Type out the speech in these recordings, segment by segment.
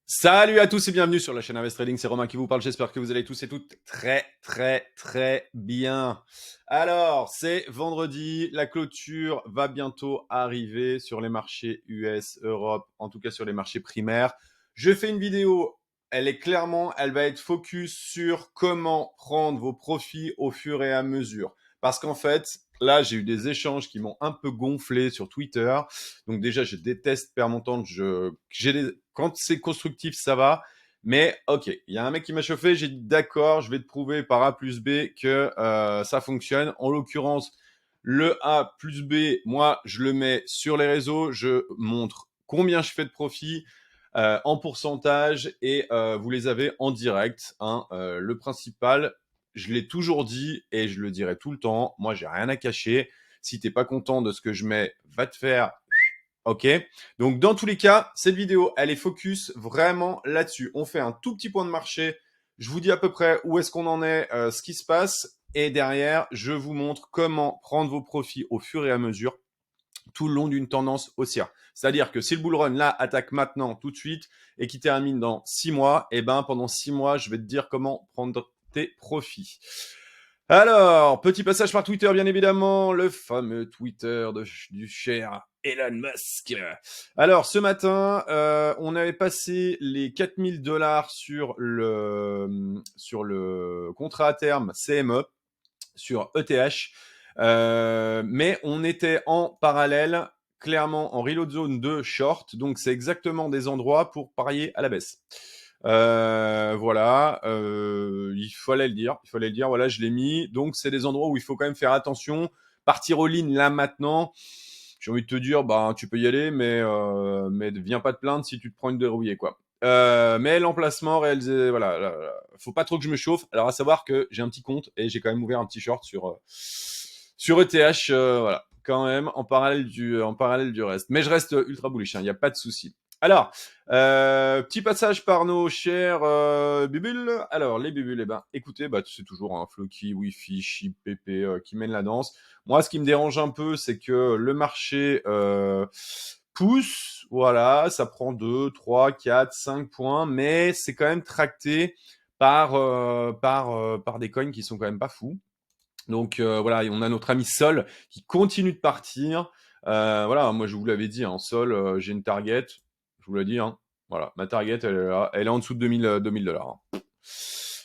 Salut à tous et bienvenue sur la chaîne Invest Trading, c'est Romain qui vous parle, j'espère que vous allez tous et toutes très bien. Alors, c'est vendredi, la clôture va bientôt arriver sur les marchés US, Europe, en tout cas sur les marchés primaires. Je fais une vidéo, elle va être focus sur comment prendre vos profits au fur et à mesure. Parce qu'en fait, là, j'ai eu des échanges qui m'ont un peu gonflé sur Twitter. Donc déjà, je déteste perdre mon temps. Quand c'est constructif, ça va. Mais ok, il y a un mec qui m'a chauffé. J'ai dit d'accord, je vais te prouver par A plus B que ça fonctionne. En l'occurrence, le A plus B, moi, je le mets sur les réseaux. Je montre combien je fais de profit en pourcentage et vous les avez en direct. Hein. Le principal, je l'ai toujours dit et je le dirai tout le temps. Moi, j'ai rien à cacher. Si t'es pas content de ce que je mets, va te faire. Ok. Donc, dans tous les cas, cette vidéo, elle est focus vraiment là-dessus. On fait un tout petit point de marché. Je vous dis à peu près où est-ce qu'on en est, ce qui se passe. Et derrière, je vous montre comment prendre vos profits au fur et à mesure tout le long d'une tendance haussière. C'est-à-dire que si le bull run là attaque maintenant tout de suite et qui termine dans 6 mois, et ben pendant 6 mois, je vais te dire comment prendre tes profits. Alors, petit passage par Twitter, bien évidemment, le fameux Twitter du cher Elon Musk. Alors, ce matin, on avait passé les 4000 dollars sur le contrat à terme CME, sur ETH. Mais on était en parallèle, clairement en reload zone de short, donc c'est exactement des endroits pour parier à la baisse. Voilà, il fallait le dire, voilà, je l'ai mis. Donc c'est des endroits où il faut quand même faire attention. Partir au lean là maintenant, j'ai envie de te dire, bah tu peux y aller, mais viens pas te plaindre si tu te prends une dérouillée, quoi. Mais l'emplacement réalisé, voilà, faut pas trop que je me chauffe. Alors à savoir que j'ai un petit compte et j'ai quand même ouvert un petit short sur ETH, voilà, quand même en parallèle du reste. Mais je reste ultra bullish, il n'y a pas de souci. Alors, petit passage par nos chers bubules. Alors, les bubules, eh ben, écoutez, bah, c'est toujours un Floki, Wi-Fi, Chip, PP qui mène la danse. Moi, ce qui me dérange un peu, c'est que le marché pousse, voilà, ça prend 2, 3, 4, 5 points, mais c'est quand même tracté par des coins qui sont quand même pas fous. Donc voilà, on a notre ami Sol qui continue de partir. Voilà, moi je vous l'avais dit, hein, Sol, j'ai une target, je vous l'ai dit, hein, voilà, ma target elle est là, elle est en dessous de 2000 dollars. Hein.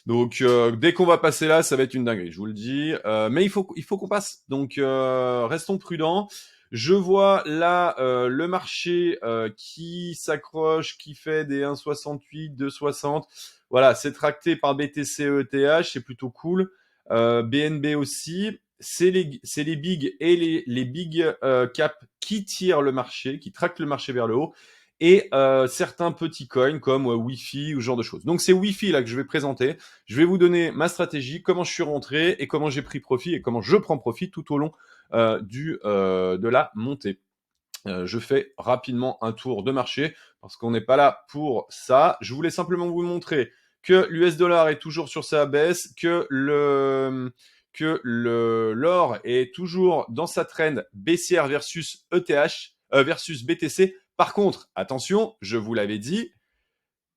Donc dès qu'on va passer là, ça va être une dinguerie, je vous le dis. Mais il faut qu'on passe. Donc restons prudents. Je vois là le marché qui s'accroche, qui fait des 1,68, 2,60. Voilà, c'est tracté par BTC ETH, c'est plutôt cool. BNB aussi. C'est les big et les big cap qui tirent le marché, qui tractent le marché vers le haut et certains petits coins comme Wi-Fi ou ce genre de choses. Donc c'est Wi-Fi là que je vais présenter. Je vais vous donner ma stratégie, comment je suis rentré et comment j'ai pris profit et comment je prends profit tout au long de la montée. Je fais rapidement un tour de marché parce qu'on n'est pas là pour ça. Je voulais simplement vous montrer que l'US dollar est toujours sur sa baisse, que l'or est toujours dans sa trend baissière versus ETH versus BTC. Par contre, attention, je vous l'avais dit,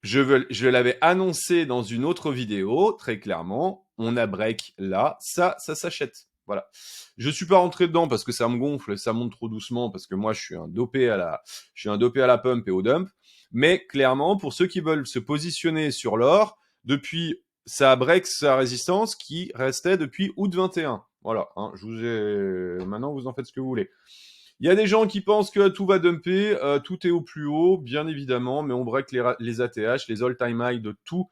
je l'avais annoncé dans une autre vidéo, très clairement, on a break là, ça s'achète. Voilà. Je suis pas rentré dedans parce que ça me gonfle, ça monte trop doucement parce que moi je suis un dopé à la pump et au dump. Mais clairement, pour ceux qui veulent se positionner sur l'or, depuis ça break sa résistance qui restait depuis août 21. Voilà. Hein, maintenant vous en faites ce que vous voulez. Il y a des gens qui pensent que tout va dumper, tout est au plus haut, bien évidemment, mais on break les ATH, les all-time high de tout.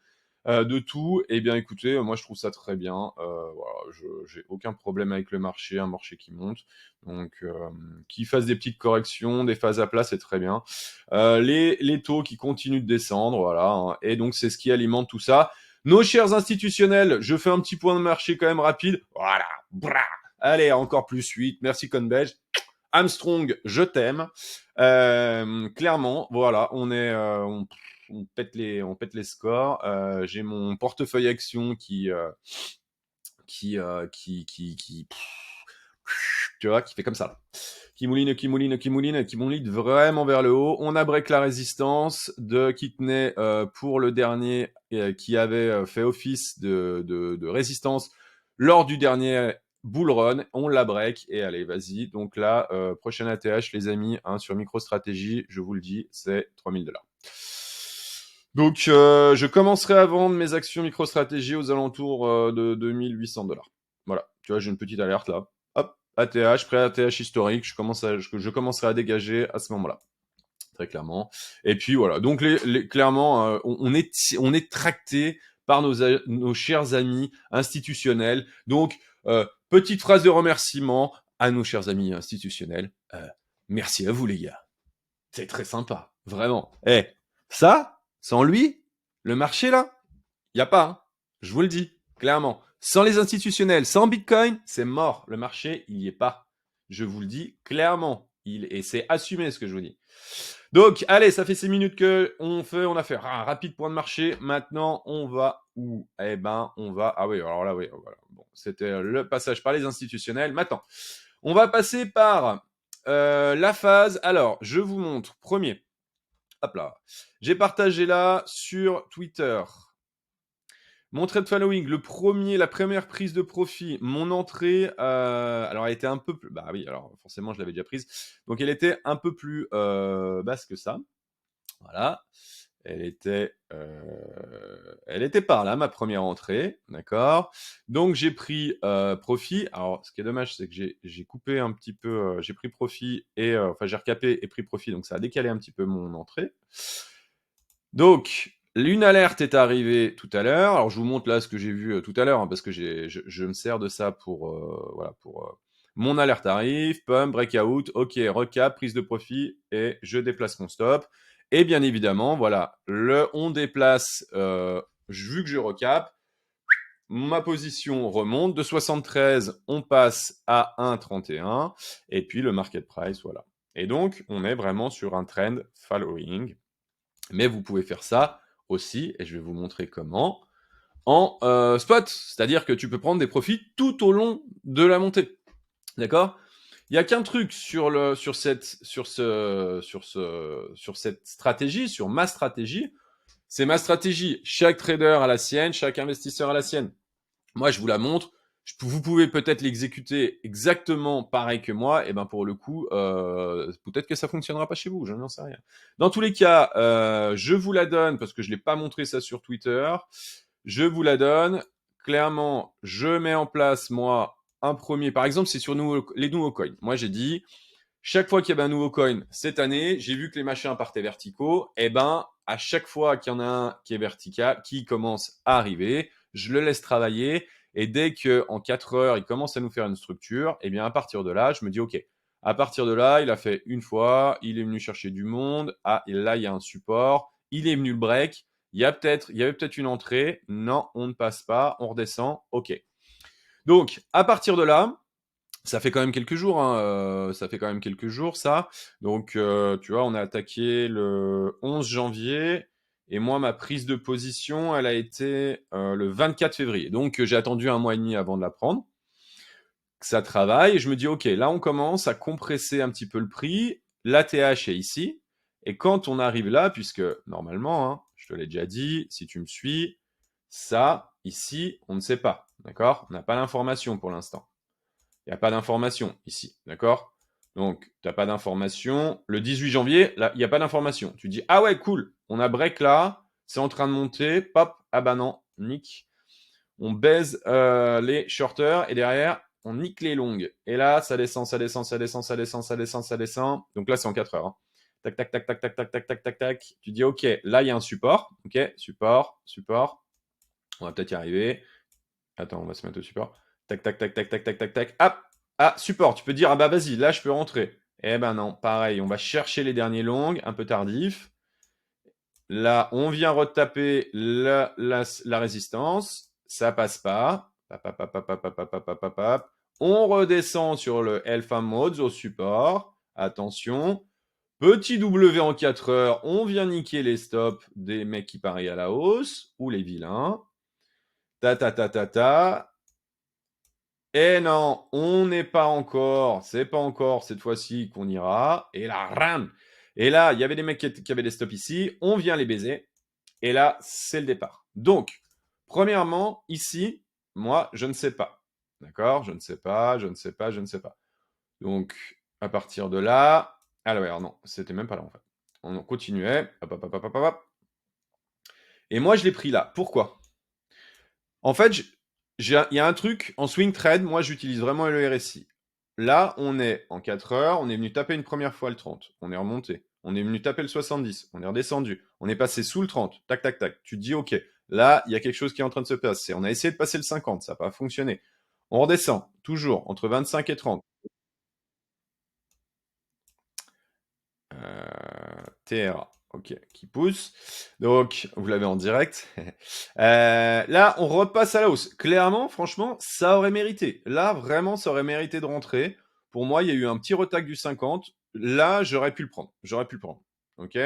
Eh bien, écoutez, moi je trouve ça très bien. Voilà, j'ai aucun problème avec le marché, un marché qui monte. Donc, qu'il fasse des petites corrections, des phases à plat, c'est très bien. Les taux qui continuent de descendre, voilà. Hein, et donc, c'est ce qui alimente tout ça. Nos chers institutionnels, je fais un petit point de marché quand même rapide. Voilà. Bra. Allez, encore plus 8. Merci Conbej. Armstrong, je t'aime. Clairement, voilà, on pète les scores. J'ai mon portefeuille action qui tu vois, qui fait comme ça, qui mouline vraiment vers le haut. On a break la résistance qui tenait pour le dernier qui avait fait office de résistance lors du dernier bull run. On la break et allez, vas-y. Donc là, prochaine ATH, les amis, sur MicroStrategy, je vous le dis, c'est $3000. Donc, je commencerai à vendre mes actions MicroStrategy aux alentours de $2800. Voilà, tu vois, j'ai une petite alerte là. Hop, ATH, pré-ATH historique, je commencerai à dégager à ce moment-là. Très clairement. Et puis voilà, donc clairement, on est tracté par nos chers amis institutionnels. Donc, petite phrase de remerciement à nos chers amis institutionnels. Merci à vous les gars. C'est très sympa, vraiment. Ça, sans lui, le marché là, il n'y a pas. Hein. Je vous le dis, clairement. Sans les institutionnels, sans Bitcoin, c'est mort. Le marché, il n'y est pas. Je vous le dis clairement. Et c'est assumé ce que je vous dis. Donc, allez, ça fait 6 minutes on a fait un rapide point de marché. Maintenant, on va où? Eh ben, on va... Ah oui, alors là, oui, voilà. Bon, c'était le passage par les institutionnels. Maintenant, on va passer par la phase. Alors, je vous montre. Premier. Hop là. J'ai partagé là sur Twitter. Mon trade following, la première prise de profit, mon entrée, alors elle était un peu plus, bah oui, alors forcément je l'avais déjà prise, donc elle était un peu plus basse que ça, voilà, elle était par là, ma première entrée, d'accord, donc j'ai pris profit, alors ce qui est dommage c'est que j'ai coupé un petit peu, j'ai pris profit et, enfin j'ai recapé et pris profit, donc ça a décalé un petit peu mon entrée, donc une alerte est arrivée tout à l'heure. Alors, je vous montre là ce que j'ai vu tout à l'heure, hein, parce que je me sers de ça pour, voilà, pour mon alerte arrive, pump, breakout, ok, recap, prise de profit, et je déplace mon stop. Et bien évidemment, voilà, on déplace, vu que je recap, ma position remonte de 73, on passe à 1,31, et puis le market price, voilà. Et donc, on est vraiment sur un trend following. Mais vous pouvez faire ça aussi, et je vais vous montrer comment, en spot. C'est-à-dire que tu peux prendre des profits tout au long de la montée. D'accord? Il n'y a qu'un truc sur cette stratégie, sur ma stratégie. C'est ma stratégie. Chaque trader a la sienne, chaque investisseur a la sienne. Moi, je vous la montre. Vous pouvez peut-être l'exécuter exactement pareil que moi. Et ben pour le coup, peut-être que ça fonctionnera pas chez vous. Je n'en sais rien. Dans tous les cas, je vous la donne parce que je l'ai pas montré ça sur Twitter. Je vous la donne. Clairement, je mets en place moi un premier. Par exemple, c'est sur les nouveaux coins. Moi, j'ai dit chaque fois qu'il y avait un nouveau coin cette année, j'ai vu que les machins partaient verticaux. Et ben à chaque fois qu'il y en a un qui est vertical, qui commence à arriver, je le laisse travailler. Et dès qu'en 4 heures, il commence à nous faire une structure, et bien à partir de là, je me dis, OK, à partir de là, il a fait une fois, il est venu chercher du monde, ah, et là, il y a un support, il est venu le break, il y avait peut-être une entrée, non, on ne passe pas, on redescend, OK. Donc, à partir de là, ça fait quand même quelques jours, hein, ça. Donc, tu vois, on a attaqué le 11 janvier. Et moi, ma prise de position, elle a été le 24 février. Donc, j'ai attendu 1 mois et demi avant de la prendre. Ça travaille. Et je me dis, OK, là, on commence à compresser un petit peu le prix. L'ATH est ici. Et quand on arrive là, puisque normalement, hein, je te l'ai déjà dit, si tu me suis, ça, ici, on ne sait pas. D'accord? On n'a pas l'information pour l'instant. Il n'y a pas d'information ici, d'accord? Donc, tu n'as pas d'information. Le 18 janvier, là, il n'y a pas d'information. Tu dis, ah ouais, cool, on a break là, c'est en train de monter, pop, ah bah non, nique. On baise les shorters et derrière, on nique les longues. Et là, ça descend, ça descend, ça descend, ça descend, ça descend, ça descend. Donc là, c'est en 4 heures. Hein. Tac, tac, tac, tac, tac, tac, tac, tac, tac, tac. Tu dis, ok, là, il y a un support. Ok, support, support. On va peut-être y arriver. Attends, on va se mettre au support. Tac, tac, tac, tac, tac, tac, tac, tac. Hop. Ah, support. Tu peux dire, ah bah vas-y, là, je peux rentrer. Eh ben non, pareil. On va chercher les derniers longs, un peu tardif. Là, on vient retaper la résistance. Ça passe pas. On redescend sur le Alpha Modes au support. Attention. Petit W en 4 heures. On vient niquer les stops des mecs qui parient à la hausse ou les vilains. Ta ta ta ta ta. Et non, on n'est pas encore, c'est pas encore cette fois-ci qu'on ira. Et là, ram. Et là, il y avait des mecs qui avaient des stops ici. On vient les baiser. Et là, c'est le départ. Donc, premièrement, ici, moi, je ne sais pas. D'accord? Je ne sais pas, je ne sais pas, je ne sais pas. Donc, à partir de là. Alors, non, c'était même pas là en fait. On continuait. Hop, hop, hop, hop, hop, hop. Et moi, je l'ai pris là. Pourquoi? En fait, il y a un truc en swing trade, moi j'utilise vraiment le RSI. Là, on est en 4 heures, on est venu taper une première fois le 30, on est remonté. On est venu taper le 70, on est redescendu. On est passé sous le 30, tac, tac, tac. Tu te dis, ok, là, il y a quelque chose qui est en train de se passer. On a essayé de passer le 50, ça n'a pas fonctionné. On redescend, toujours, entre 25 et 30. TRA, ok, qui pousse. Donc, vous l'avez en direct. Là, on repasse à la hausse. Clairement, franchement, ça aurait mérité. Là, vraiment, ça aurait mérité de rentrer. Pour moi, il y a eu un petit retac du 50. Là, j'aurais pu le prendre. J'aurais pu le prendre. Ok.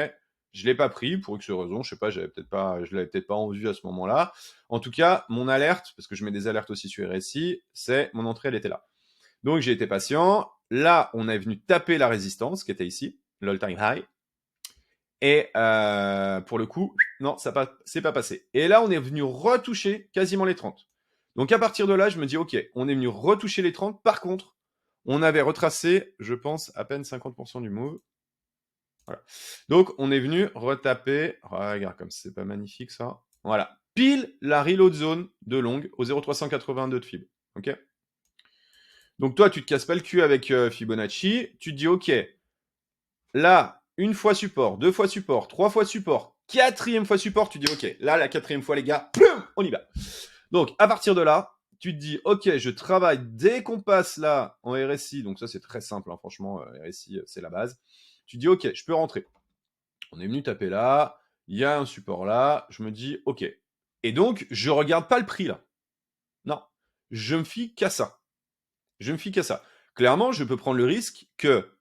Je l'ai pas pris pour X raison. Je sais pas, je l'avais peut-être pas en vue à ce moment-là. En tout cas, mon alerte, parce que je mets des alertes aussi sur RSI, c'est mon entrée, elle était là. Donc, j'ai été patient. Là, on est venu taper la résistance qui était ici, l'all-time high. Et pour le coup, non, c'est pas passé. Et là, on est venu retoucher quasiment les 30. Donc à partir de là, je me dis, ok, on est venu retoucher les 30. Par contre, on avait retracé, je pense, à peine 50% du move. Voilà. Donc on est venu retaper. Oh, regarde, comme c'est pas magnifique ça. Voilà. Pile la reload zone de longue au 0,382 de Fib. Ok. Donc toi, tu te casses pas le cul avec Fibonacci. Tu te dis, ok, là, une fois support, deux fois support, trois fois support, quatrième fois support, tu dis ok, là la quatrième fois les gars, plum, on y va. Donc à partir de là, tu te dis ok, je travaille dès qu'on passe là en RSI, donc ça c'est très simple, hein, franchement, RSI c'est la base. Tu dis ok, je peux rentrer. On est venu taper là, il y a un support là, je me dis ok. Et donc je regarde pas le prix là. Non, je me fie qu'à ça. Je me fie qu'à ça. Clairement, je peux prendre le risque que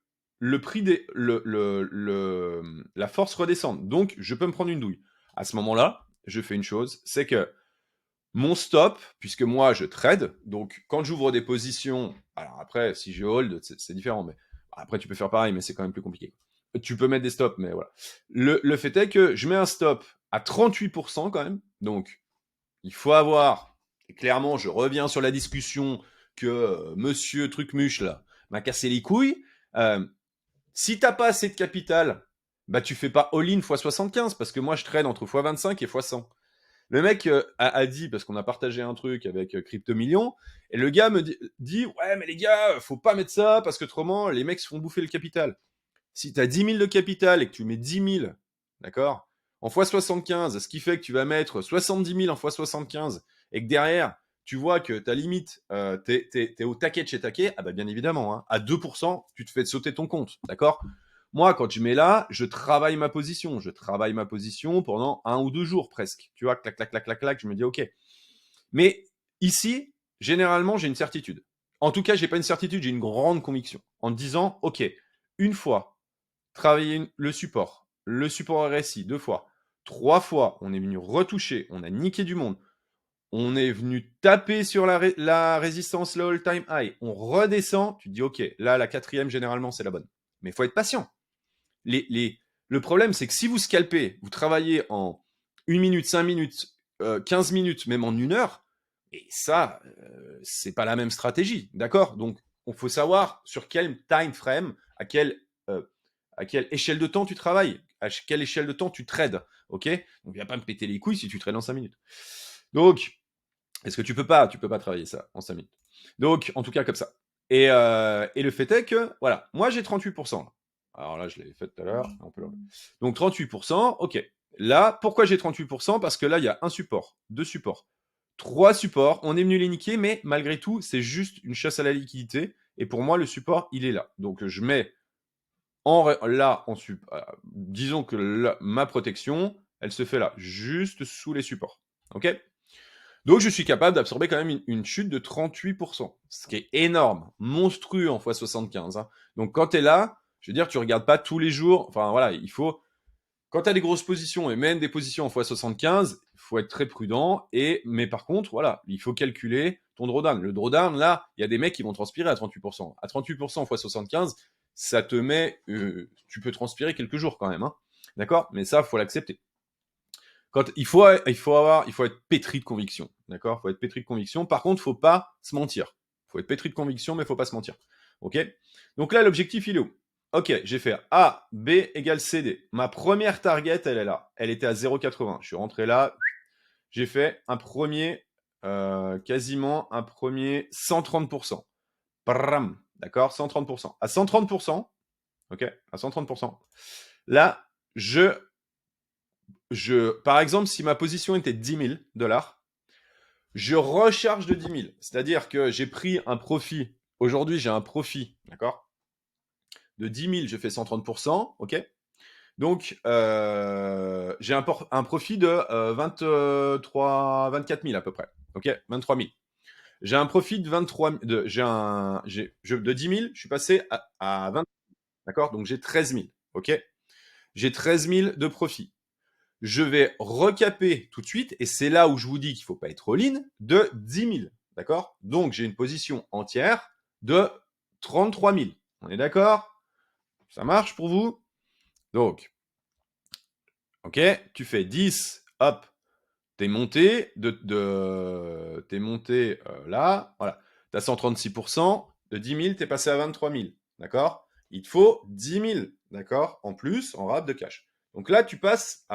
le prix des, la force redescende. Donc, je peux me prendre une douille. À ce moment-là, je fais une chose, c'est que mon stop, puisque moi je trade, donc quand j'ouvre des positions, alors après, si je hold, c'est différent, mais après tu peux faire pareil, mais c'est quand même plus compliqué. Tu peux mettre des stops, mais voilà. Le fait est que je mets un stop à 38% quand même, donc il faut avoir, et clairement, je reviens sur la discussion que monsieur Trucmuche là m'a cassé les couilles. Euh, Si t'as pas assez de capital, bah tu fais pas all-in x75 parce que moi je traîne entre x25 et x100. Le mec a dit, parce qu'on a partagé un truc avec Crypto Millions, et le gars me dit ouais mais les gars, faut pas mettre ça parce que autrement les mecs se font bouffer le capital. Si tu as 10 000 de capital et que tu mets 10 000, d'accord, en x75, ce qui fait que tu vas mettre 70 000 en x75 et que derrière, tu vois que ta limite, t'es au taquet de chez taquet, ah bah bien évidemment, hein, à 2%, tu te fais sauter ton compte, d'accord. Moi, quand je mets là, je travaille ma position. Je travaille ma position pendant 1 ou 2 jours presque. Tu vois, clac, clac, clac, clac, clac, je me dis OK. Mais ici, généralement, j'ai une certitude. En tout cas, j'ai pas une certitude, j'ai une grande conviction. En me disant, OK, une fois, travailler le support RSI 2 fois, 3 fois, on est venu retoucher, on a niqué du monde, on est venu taper sur la résistance, le all-time high, on redescend, tu te dis ok, là la quatrième généralement c'est la bonne. Mais il faut être patient. Le problème c'est que si vous scalpez, vous travaillez en 1 minute, 5 minutes, 15 minutes, même en 1 heure, et ça, c'est pas la même stratégie, d'accord. Donc il faut savoir sur quel time frame, euh, à quelle échelle de temps tu travailles, à quelle échelle de temps tu trades, ok. Donc viens pas me péter les couilles si tu trades en 5 minutes. Donc, est-ce que tu peux pas travailler ça en 5 minutes. Donc, en tout cas, comme ça. Et le fait est que, voilà, moi j'ai 38%. Alors là, je l'ai fait tout à l'heure. Donc 38%, ok. Là, pourquoi j'ai 38%? Parce que là, il y a un support, 2 supports, 3 supports. On est venu les niquer, mais malgré tout, c'est juste une chasse à la liquidité. Et pour moi, le support, il est là. Donc je mets disons que ma protection, elle se fait là, juste sous les supports. Ok. Donc je suis capable d'absorber quand même une chute de 38%, ce qui est énorme, monstrueux en x75. Hein. Donc quand tu es là, je veux dire, tu regardes pas tous les jours, enfin voilà, il faut, quand tu as des grosses positions et même des positions en x75, il faut être très prudent, mais par contre, voilà, il faut calculer, ton drawdown. Le drawdown, là, il y a des mecs qui vont transpirer à 38%. À 38% x 75, ça te met... tu peux transpirer quelques jours quand même. Hein. D'accord? Mais ça, il faut l'accepter. Il faut être pétri de conviction. D'accord? Il faut être pétri de conviction. Par contre, il ne faut pas se mentir. Il faut être pétri de conviction, mais il ne faut pas se mentir. OK? Donc là, l'objectif, il est où? OK, j'ai fait A, B égale CD. Ma première target, elle est là. Elle était à 0,80. Je suis rentré là. J'ai fait un premier, quasiment un premier 130%. Pram, d'accord? 130%. À 130%, OK? À 130%. Là, par exemple, si ma position était 10 000 $, je recharge de 10 000. C'est-à-dire que j'ai pris un profit. Aujourd'hui, j'ai un profit, d'accord? De 10 000, je fais 130%, OK? Donc, j'ai un profit de 24 000 à peu près. OK? 23 000. J'ai un profit de 23 de 10 000, je suis passé à 20 000. D'accord? Donc, j'ai 13 000. OK? J'ai 13 000 de profit. Je vais recaper tout de suite, et c'est là où je vous dis qu'il ne faut pas être all-in, de 10 000. D'accord? Donc, j'ai une position entière de 33 000. On est d'accord? Ça marche pour vous? Donc, ok, tu fais 10, hop, t'es monté, t'es monté là, voilà. Tu as 136%, de 10 000, t'es passé à 23 000. D'accord? Il te faut 10 000, d'accord, en plus, en rab de cash. Donc là, tu passes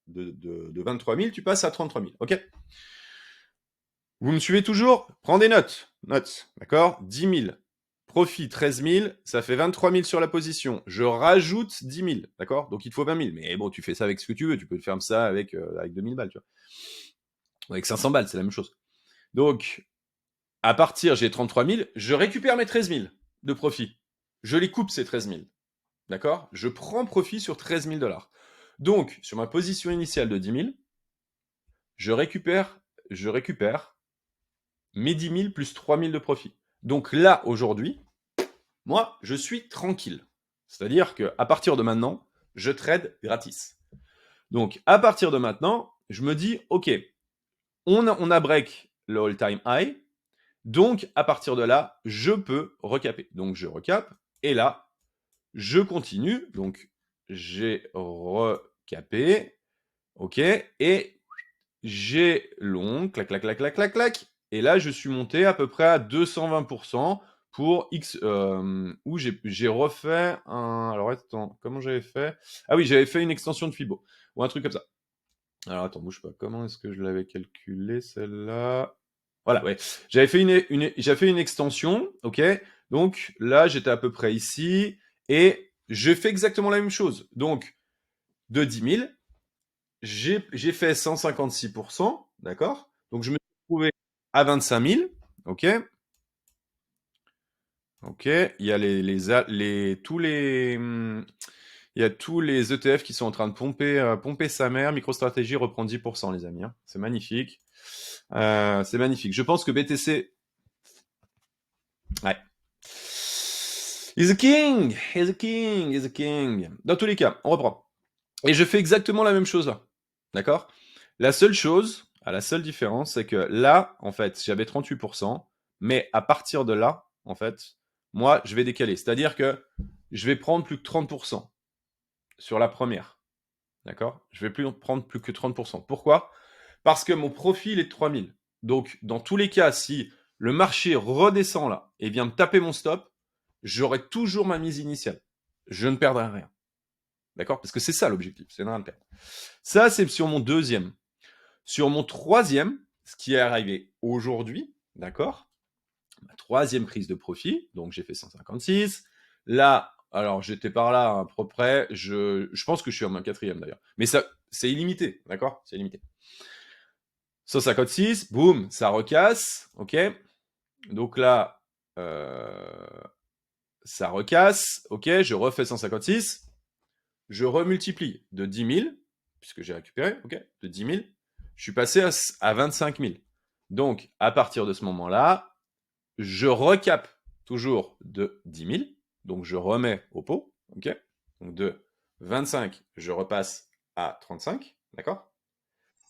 de 23 000, tu passes à 33 000. OK? Vous me suivez toujours? Prends des notes. Notes, d'accord? 10 000. Profit 13 000, ça fait 23 000 sur la position. Je rajoute 10 000, d'accord? Donc il te faut 20 000. Mais bon, tu fais ça avec ce que tu veux. Tu peux faire ça avec 2 000 balles, tu vois. Avec 500 balles, c'est la même chose. Donc, à partir, j'ai 33 000, je récupère mes 13 000 de profit. Je les coupe, ces 13 000. D'accord? Je prends profit sur 13 000 $. Donc, sur ma position initiale de 10 000, je récupère mes 10 000 plus 3 000 de profit. Donc là, aujourd'hui, moi, je suis tranquille. C'est-à-dire qu'à partir de maintenant, je trade gratis. Donc, à partir de maintenant, je me dis, OK, on a break le all-time high. Donc, à partir de là, je peux recaper. Donc, je recape. Et là, je continue. Donc, j'ai recapé. OK. Et j'ai long. Clac, clac, clac, clac, clac, clac. Et là, je suis monté à peu près à 220% pour X, où j'ai refait un... Alors, attends, comment j'avais fait? Ah oui, j'avais fait une extension de Fibo. Ou un truc comme ça. Alors, attends, bouge pas. Comment est-ce que je l'avais calculé, celle-là? Voilà, ouais. J'avais fait une extension, ok? Donc, là, j'étais à peu près ici. Et je fais exactement la même chose. Donc, de 10 000, j'ai fait 156%, d'accord? Donc, je me suis trouvé à 25 000, ok? Ok, il y a il y a tous les ETF qui sont en train de pomper sa mère. MicroStratégie reprend 10%, les amis. Hein. C'est magnifique. C'est magnifique. Je pense que BTC... Ouais. He's a king! He's a king! He's a king! Dans tous les cas, on reprend. Et je fais exactement la même chose là. D'accord? La seule chose, la seule différence, c'est que là, en fait, j'avais 38%, mais à partir de là, en fait, moi, je vais décaler. C'est-à-dire que je vais prendre plus que 30% sur la première. D'accord? Je vais prendre plus que 30%. Pourquoi? Parce que mon profil est de 3000. Donc, dans tous les cas, si le marché redescend là et vient me taper mon stop, j'aurai toujours ma mise initiale. Je ne perdrai rien. D'accord? Parce que c'est ça l'objectif, c'est de rien perdre. Ça, c'est sur mon deuxième. Sur mon troisième, ce qui est arrivé aujourd'hui, d'accord? Ma troisième prise de profit, donc j'ai fait 156. Là, alors j'étais par là à peu près, je pense que je suis à ma quatrième d'ailleurs. Mais ça, c'est illimité, d'accord? C'est illimité. 156, boum, ça recasse, ok? Donc là, ça recasse, ok? Je refais 156, je remultiplie de 10 000, puisque j'ai récupéré, ok? De 10 000, je suis passé à 25 000. Donc, à partir de ce moment-là, je recape toujours de 10 000, donc je remets au pot, ok? Donc de 25, je repasse à 35, d'accord?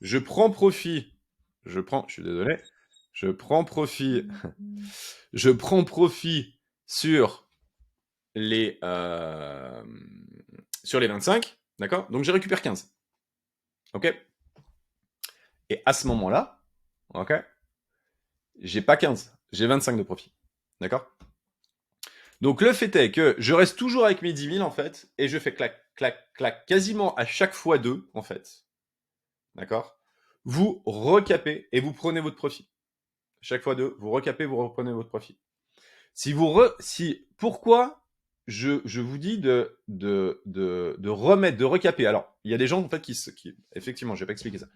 Je prends profit, je suis désolé, Je prends profit. Je prends profit sur les 25, d'accord? Donc je récupère 15. OK? Et à ce moment-là, OK? J'ai pas 15, j'ai 25 de profit. D'accord? Donc le fait est que je reste toujours avec mes 10 000 en fait, et je fais clac, clac, clac, quasiment à chaque fois 2 en fait. D'accord? Vous recapez et vous prenez votre profit. Chaque fois 2, vous recapez, vous reprenez votre profit. Pourquoi je vous dis de remettre, de recaper. Alors, il y a des gens en fait qui effectivement, je vais pas expliquer ça.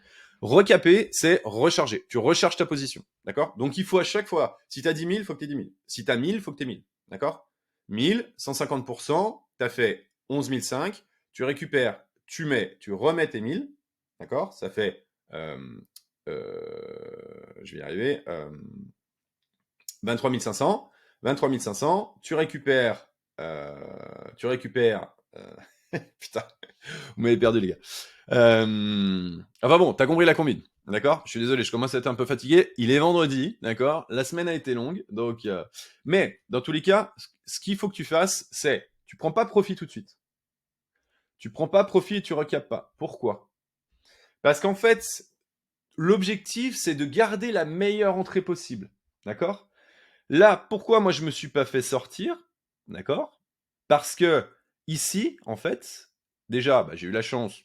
Recaper, c'est recharger. Tu recharges ta position, d'accord? Donc il faut à chaque fois, si tu as 10 000, il faut que tu aies 10 000. Si tu as 1000, il faut que tu aies 1000, d'accord? 1000, 150%, tu as fait 11 500, tu récupères, tu remets tes 1000, d'accord? Ça fait, je vais y arriver, 23 500. 23 500, tu récupères, putain, vous m'avez perdu les gars. Enfin bon, t'as compris la combine, d'accord? Je suis désolé, je commence à être un peu fatigué. Il est vendredi, d'accord? La semaine a été longue, donc. Mais dans tous les cas, ce qu'il faut que tu fasses, c'est, tu prends pas profit tout de suite. Tu prends pas profit et tu recapes pas. Pourquoi? Parce qu'en fait, l'objectif, c'est de garder la meilleure entrée possible, d'accord? Là, pourquoi moi je me suis pas fait sortir, d'accord? Parce que ici, en fait, déjà, j'ai eu la chance,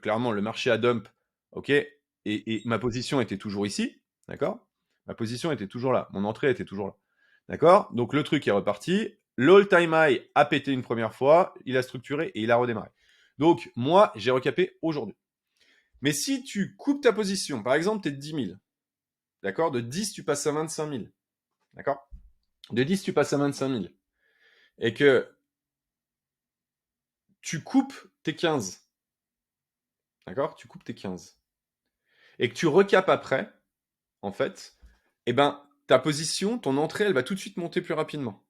clairement le marché a dump, ok, et ma position était toujours ici, d'accord? Ma position était toujours là, mon entrée était toujours là, d'accord? Donc le truc est reparti, l'all-time high a pété une première fois, il a structuré et il a redémarré. Donc moi, j'ai recapé aujourd'hui. Mais si tu coupes ta position, par exemple, tu es de 10 000, d'accord? De 10, tu passes à 25 000, d'accord? De 10, tu passes à 25 000. Et que tu coupes tes 15. D'accord? Tu coupes tes 15. Et que tu recapes après, en fait, eh ben, ta position, ton entrée, elle va tout de suite monter plus rapidement.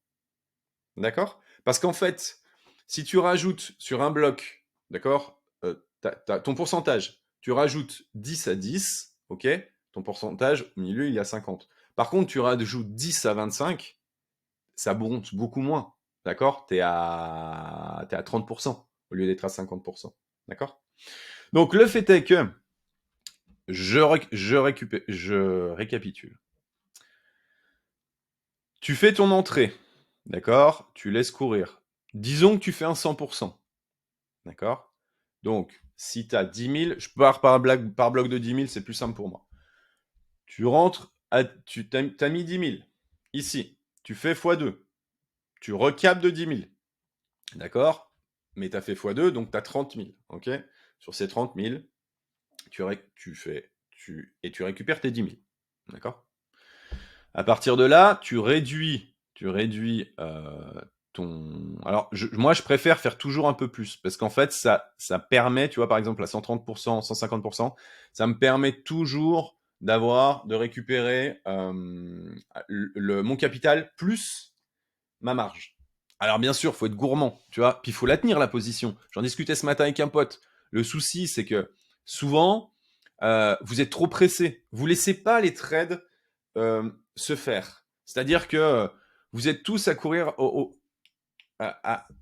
D'accord? Parce qu'en fait, si tu rajoutes sur un bloc, d'accord, ton pourcentage, tu rajoutes 10 à 10, ok? Ton pourcentage, au milieu, il est à 50. Par contre, tu rajoutes 10 à 25, ça monte beaucoup moins. D'accord? T'es à 30% au lieu d'être à 50%. D'accord? Donc le fait est que je récapitule. Tu fais ton entrée, d'accord? Tu laisses courir. Disons que tu fais un 100%, d'accord? Donc, si tu as 10 000, je pars par bloc de 10 000, c'est plus simple pour moi. Tu rentres, tu as mis 10 000. Ici, tu fais x2. Tu recapes de 10 000. D'accord? Mais tu as fait x2, donc tu as 30 000. Ok? Sur ces 30 000, tu récupères tes 10 000. D'accord? À partir de là, tu réduis ton. Alors, moi, je préfère faire toujours un peu plus parce qu'en fait, ça permet, tu vois, par exemple, à 130%, 150%, ça me permet toujours de récupérer mon capital plus ma marge. Alors, bien sûr, il faut être gourmand, tu vois, puis il faut la tenir, la position. J'en discutais ce matin avec un pote. Le souci, c'est que souvent, vous êtes trop pressé. Vous laissez pas les trades se faire. C'est-à-dire que vous êtes tous à courir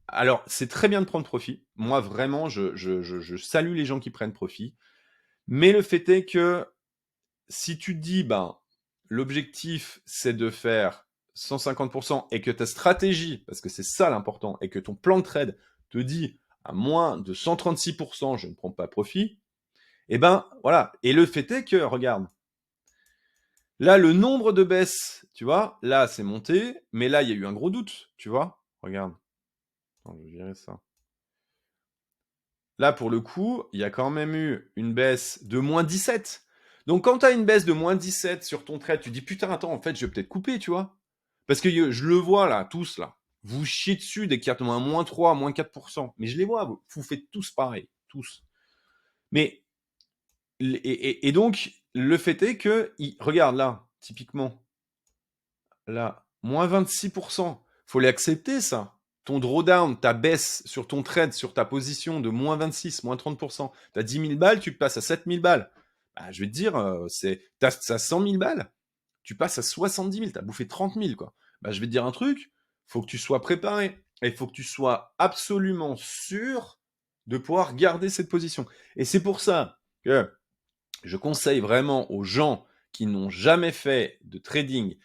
alors, c'est très bien de prendre profit. Moi, vraiment, je salue les gens qui prennent profit. Mais le fait est que si tu te dis, l'objectif, c'est de faire 150% et que ta stratégie, parce que c'est ça l'important, et que ton plan de trade te dit à moins de 136%, je ne prends pas profit, et voilà. Et le fait est que, regarde, là, le nombre de baisses, tu vois, là, c'est monté, mais là, il y a eu un gros doute, tu vois. Regarde. Attends, je vais virer ça. Là, pour le coup, il y a quand même eu une baisse de moins 17. Donc, quand tu as une baisse de moins 17 sur ton trade, tu dis putain, attends, en fait, je vais peut-être couper, tu vois. Parce que je le vois là, tous là. Vous chiez dessus dès qu'il y a un moins 3, moins 4%. Mais je les vois, vous faites tous pareil. Tous. Mais, et donc, le fait est que, regarde là, typiquement, là, moins 26%. Faut l'accepter, ça. Ton drawdown, ta baisse sur ton trade, sur ta position de moins 26, moins 30%. Tu as 10 000 balles, tu te passes à 7 000 balles. Je vais te dire, t'as 100 000 balles. tu passes à 70 000, tu as bouffé 30 000, quoi. Bah, je vais te dire un truc, faut que tu sois préparé. Et il faut que tu sois absolument sûr de pouvoir garder cette position. Et c'est pour ça que je conseille vraiment aux gens qui n'ont jamais fait de trading,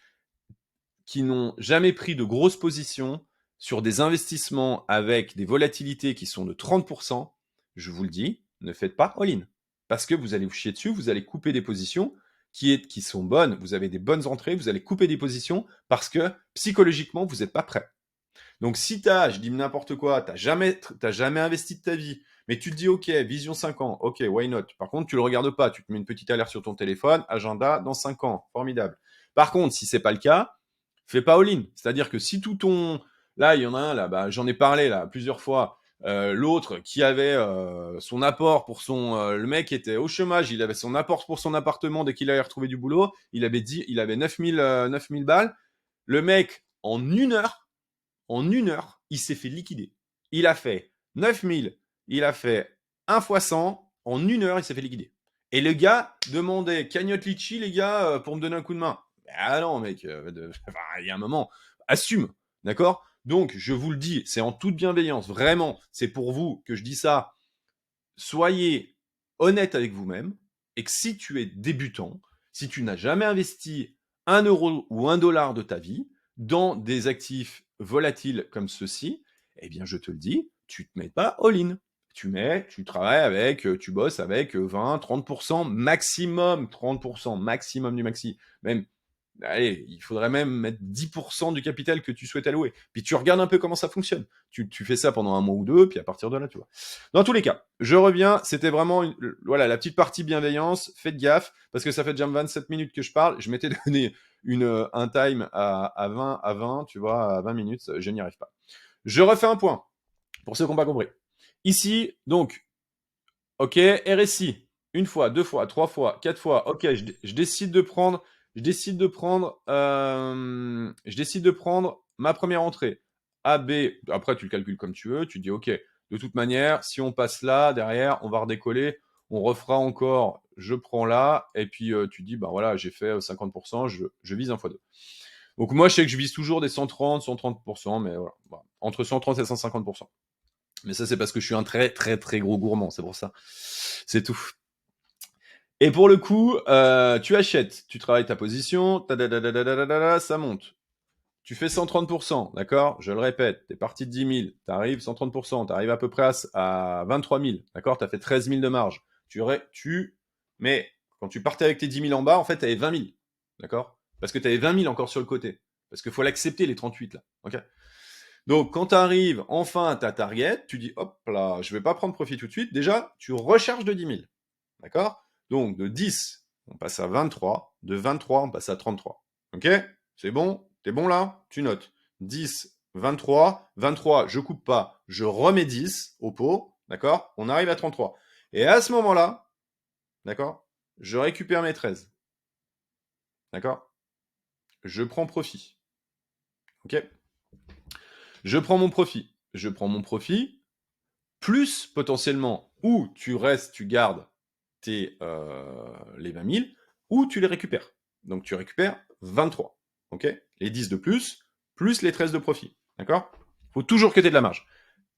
qui n'ont jamais pris de grosses positions sur des investissements avec des volatilités qui sont de 30%, je vous le dis, ne faites pas all-in. Parce que vous allez vous chier dessus, vous allez couper des positions qui sont bonnes, vous avez des bonnes entrées, vous allez couper des positions parce que psychologiquement, vous n'êtes pas prêt. Donc si tu as, je dis n'importe quoi, tu n'as jamais investi de ta vie, mais tu te dis, ok, vision 5 ans, ok, why not. Par contre, tu ne le regardes pas, tu te mets une petite alerte sur ton téléphone, agenda dans 5 ans, formidable. Par contre, si ce n'est pas le cas, fais pas all-in. C'est-à-dire que si tout ton... Là, il y en a un, là, bah, j'en ai parlé là plusieurs fois. L'autre qui avait son apport pour son... le mec était au chômage, il avait son apport pour son appartement dès qu'il allait retrouver du boulot. Il avait 9000 balles. Le mec, en une heure, il s'est fait liquider. Il a fait 9000, il a fait 1 fois 100, en une heure, il s'est fait liquider. Et le gars demandait cagnotte litchi, les gars, pour me donner un coup de main. Ah non, mec, il y a un moment, assume, d'accord? Donc, je vous le dis, c'est en toute bienveillance, vraiment, c'est pour vous que je dis ça. Soyez honnête avec vous-même, et que si tu es débutant, si tu n'as jamais investi 1 euro ou 1 dollar de ta vie dans des actifs volatiles comme ceux-ci, eh bien, je te le dis, tu ne te mets pas all-in. Tu travailles avec, tu bosses avec 20, 30% maximum, 30% maximum du maxi. Même, allez, il faudrait même mettre 10% du capital que tu souhaites allouer. Puis tu regardes un peu comment ça fonctionne. Tu fais ça pendant un mois ou deux, puis à partir de là, tu vois. Dans tous les cas, je reviens. C'était vraiment voilà, la petite partie bienveillance. Faites gaffe, parce que ça fait déjà 27 minutes que je parle. Je m'étais donné un time à 20, tu vois, à 20 minutes. Je n'y arrive pas. Je refais un point, pour ceux qui n'ont pas compris. Ici, donc, ok, RSI, une fois, deux fois, trois fois, quatre fois. Ok, je décide de prendre, je décide de prendre ma première entrée. A, B, après tu le calcules comme tu veux, tu dis ok, de toute manière, si on passe là, derrière, on va redécoller, on refera encore, je prends là, et puis tu dis, bah voilà, j'ai fait 50%, je vise 1 fois 2. Donc moi, je sais que je vise toujours des 130, 130%, mais voilà, entre 130 et 150%. Mais ça, c'est parce que je suis un très, très, très gros gourmand, c'est pour ça. C'est tout. Et pour le coup, tu achètes, tu travailles ta position, ça monte. Tu fais 130%, d'accord? Je le répète, tu es parti de 10 000, tu arrives 130%, tu arrives à peu près à 23 000, d'accord? Tu as fait 13 000 de marge. Mais quand tu partais avec tes 10 000 en bas, en fait, tu avais 20 000, d'accord? Parce que tu avais 20 000 encore sur le côté. Parce qu'il faut l'accepter, les 38 là, ok? Donc, quand tu arrives enfin à ta target, tu dis, hop là, je ne vais pas prendre profit tout de suite. Déjà, tu recharges de 10 000, d'accord? Donc, de 10, on passe à 23. De 23, on passe à 33. Ok? C'est bon? T'es bon là? Tu notes. 10, 23. 23, je coupe pas. Je remets 10 au pot. D'accord? On arrive à 33. Et à ce moment-là, d'accord? Je récupère mes 13. D'accord? Je prends profit. Ok? Je prends mon profit. Je prends mon profit, plus potentiellement, ou tu restes, tu gardes les 20 000, ou tu les récupères. Donc tu récupères 23. Ok? Les 10 de plus les 13 de profit. D'accord? Il faut toujours que tu aies de la marge.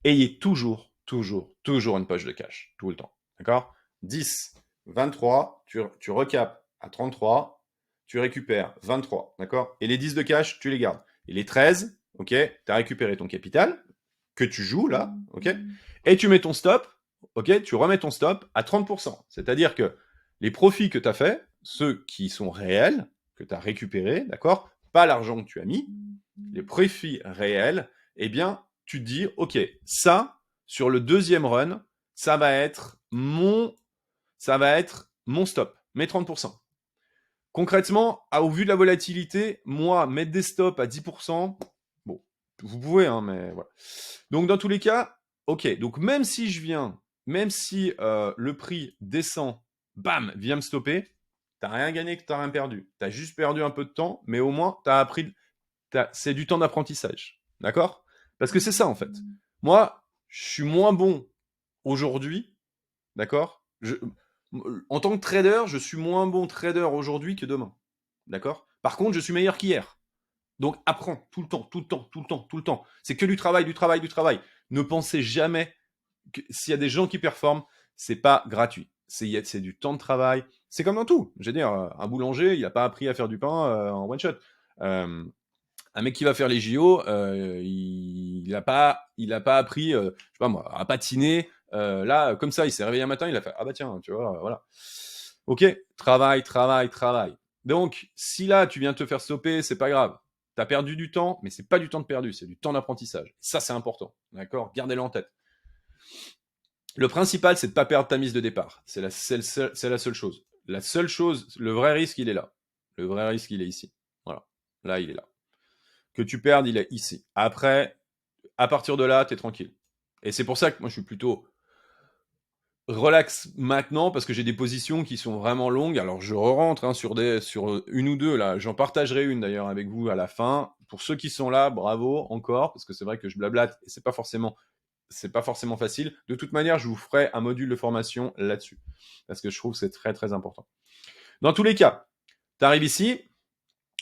Ayez toujours, toujours, toujours une poche de cash. Tout le temps. D'accord? 10, 23, tu recapes à 33, tu récupères 23. D'accord? Et les 10 de cash, tu les gardes. Et les 13, ok? Tu as récupéré ton capital, que tu joues là, ok? Et tu mets ton stop, ok? Tu remets ton stop à 30%. C'est-à-dire que les profits que tu as fait, ceux qui sont réels, que tu as récupérés, d'accord? Pas l'argent que tu as mis, les profits réels, eh bien, tu te dis, ok, ça, sur le deuxième run, ça va être mon stop, mes 30%. Concrètement, au vu de la volatilité, moi, mettre des stops à 10%, bon, vous pouvez, hein, mais voilà. Donc, dans tous les cas, ok, donc même si le prix descend, bam, vient me stopper, t'as rien gagné, que t'as rien perdu. T'as juste perdu un peu de temps, mais au moins, t'as appris, c'est du temps d'apprentissage. D'accord? Parce que c'est ça, en fait. Moi, je suis moins bon aujourd'hui, d'accord? En tant que trader, je suis moins bon trader aujourd'hui que demain. D'accord? Par contre, je suis meilleur qu'hier. Donc, apprends tout le temps, tout le temps, tout le temps, tout le temps. C'est que du travail, du travail, du travail. Ne pensez jamais que s'il y a des gens qui performent, c'est pas gratuit. C'est du temps de travail. C'est comme dans tout. Je veux dire, un boulanger, il n'a pas appris à faire du pain en one shot. Un mec qui va faire les JO, il a pas appris, je sais pas moi, à patiner. Là, comme ça, il s'est réveillé un matin, il a fait ah bah tiens, tu vois, voilà. Ok, travail, travail, travail. Donc, si là tu viens te faire stopper, c'est pas grave. Tu as perdu du temps, mais c'est pas du temps de perdu, c'est du temps d'apprentissage. Ça, c'est important, d'accord. Gardez-le en tête. Le principal, c'est de pas perdre ta mise de départ. C'est la seule chose. La seule chose, le vrai risque, il est là. Le vrai risque, il est ici. Voilà. Là, il est là. Que tu perdes, il est ici. Après, à partir de là, tu es tranquille. Et c'est pour ça que moi, je suis plutôt relax maintenant parce que j'ai des positions qui sont vraiment longues. Alors, je rentre sur une ou deux. Là, j'en partagerai une d'ailleurs avec vous à la fin. Pour ceux qui sont là, bravo encore parce que c'est vrai que je blablate et c'est pas forcément facile. De toute manière, je vous ferai un module de formation là-dessus parce que je trouve que c'est très très important. Dans tous les cas, tu arrives ici.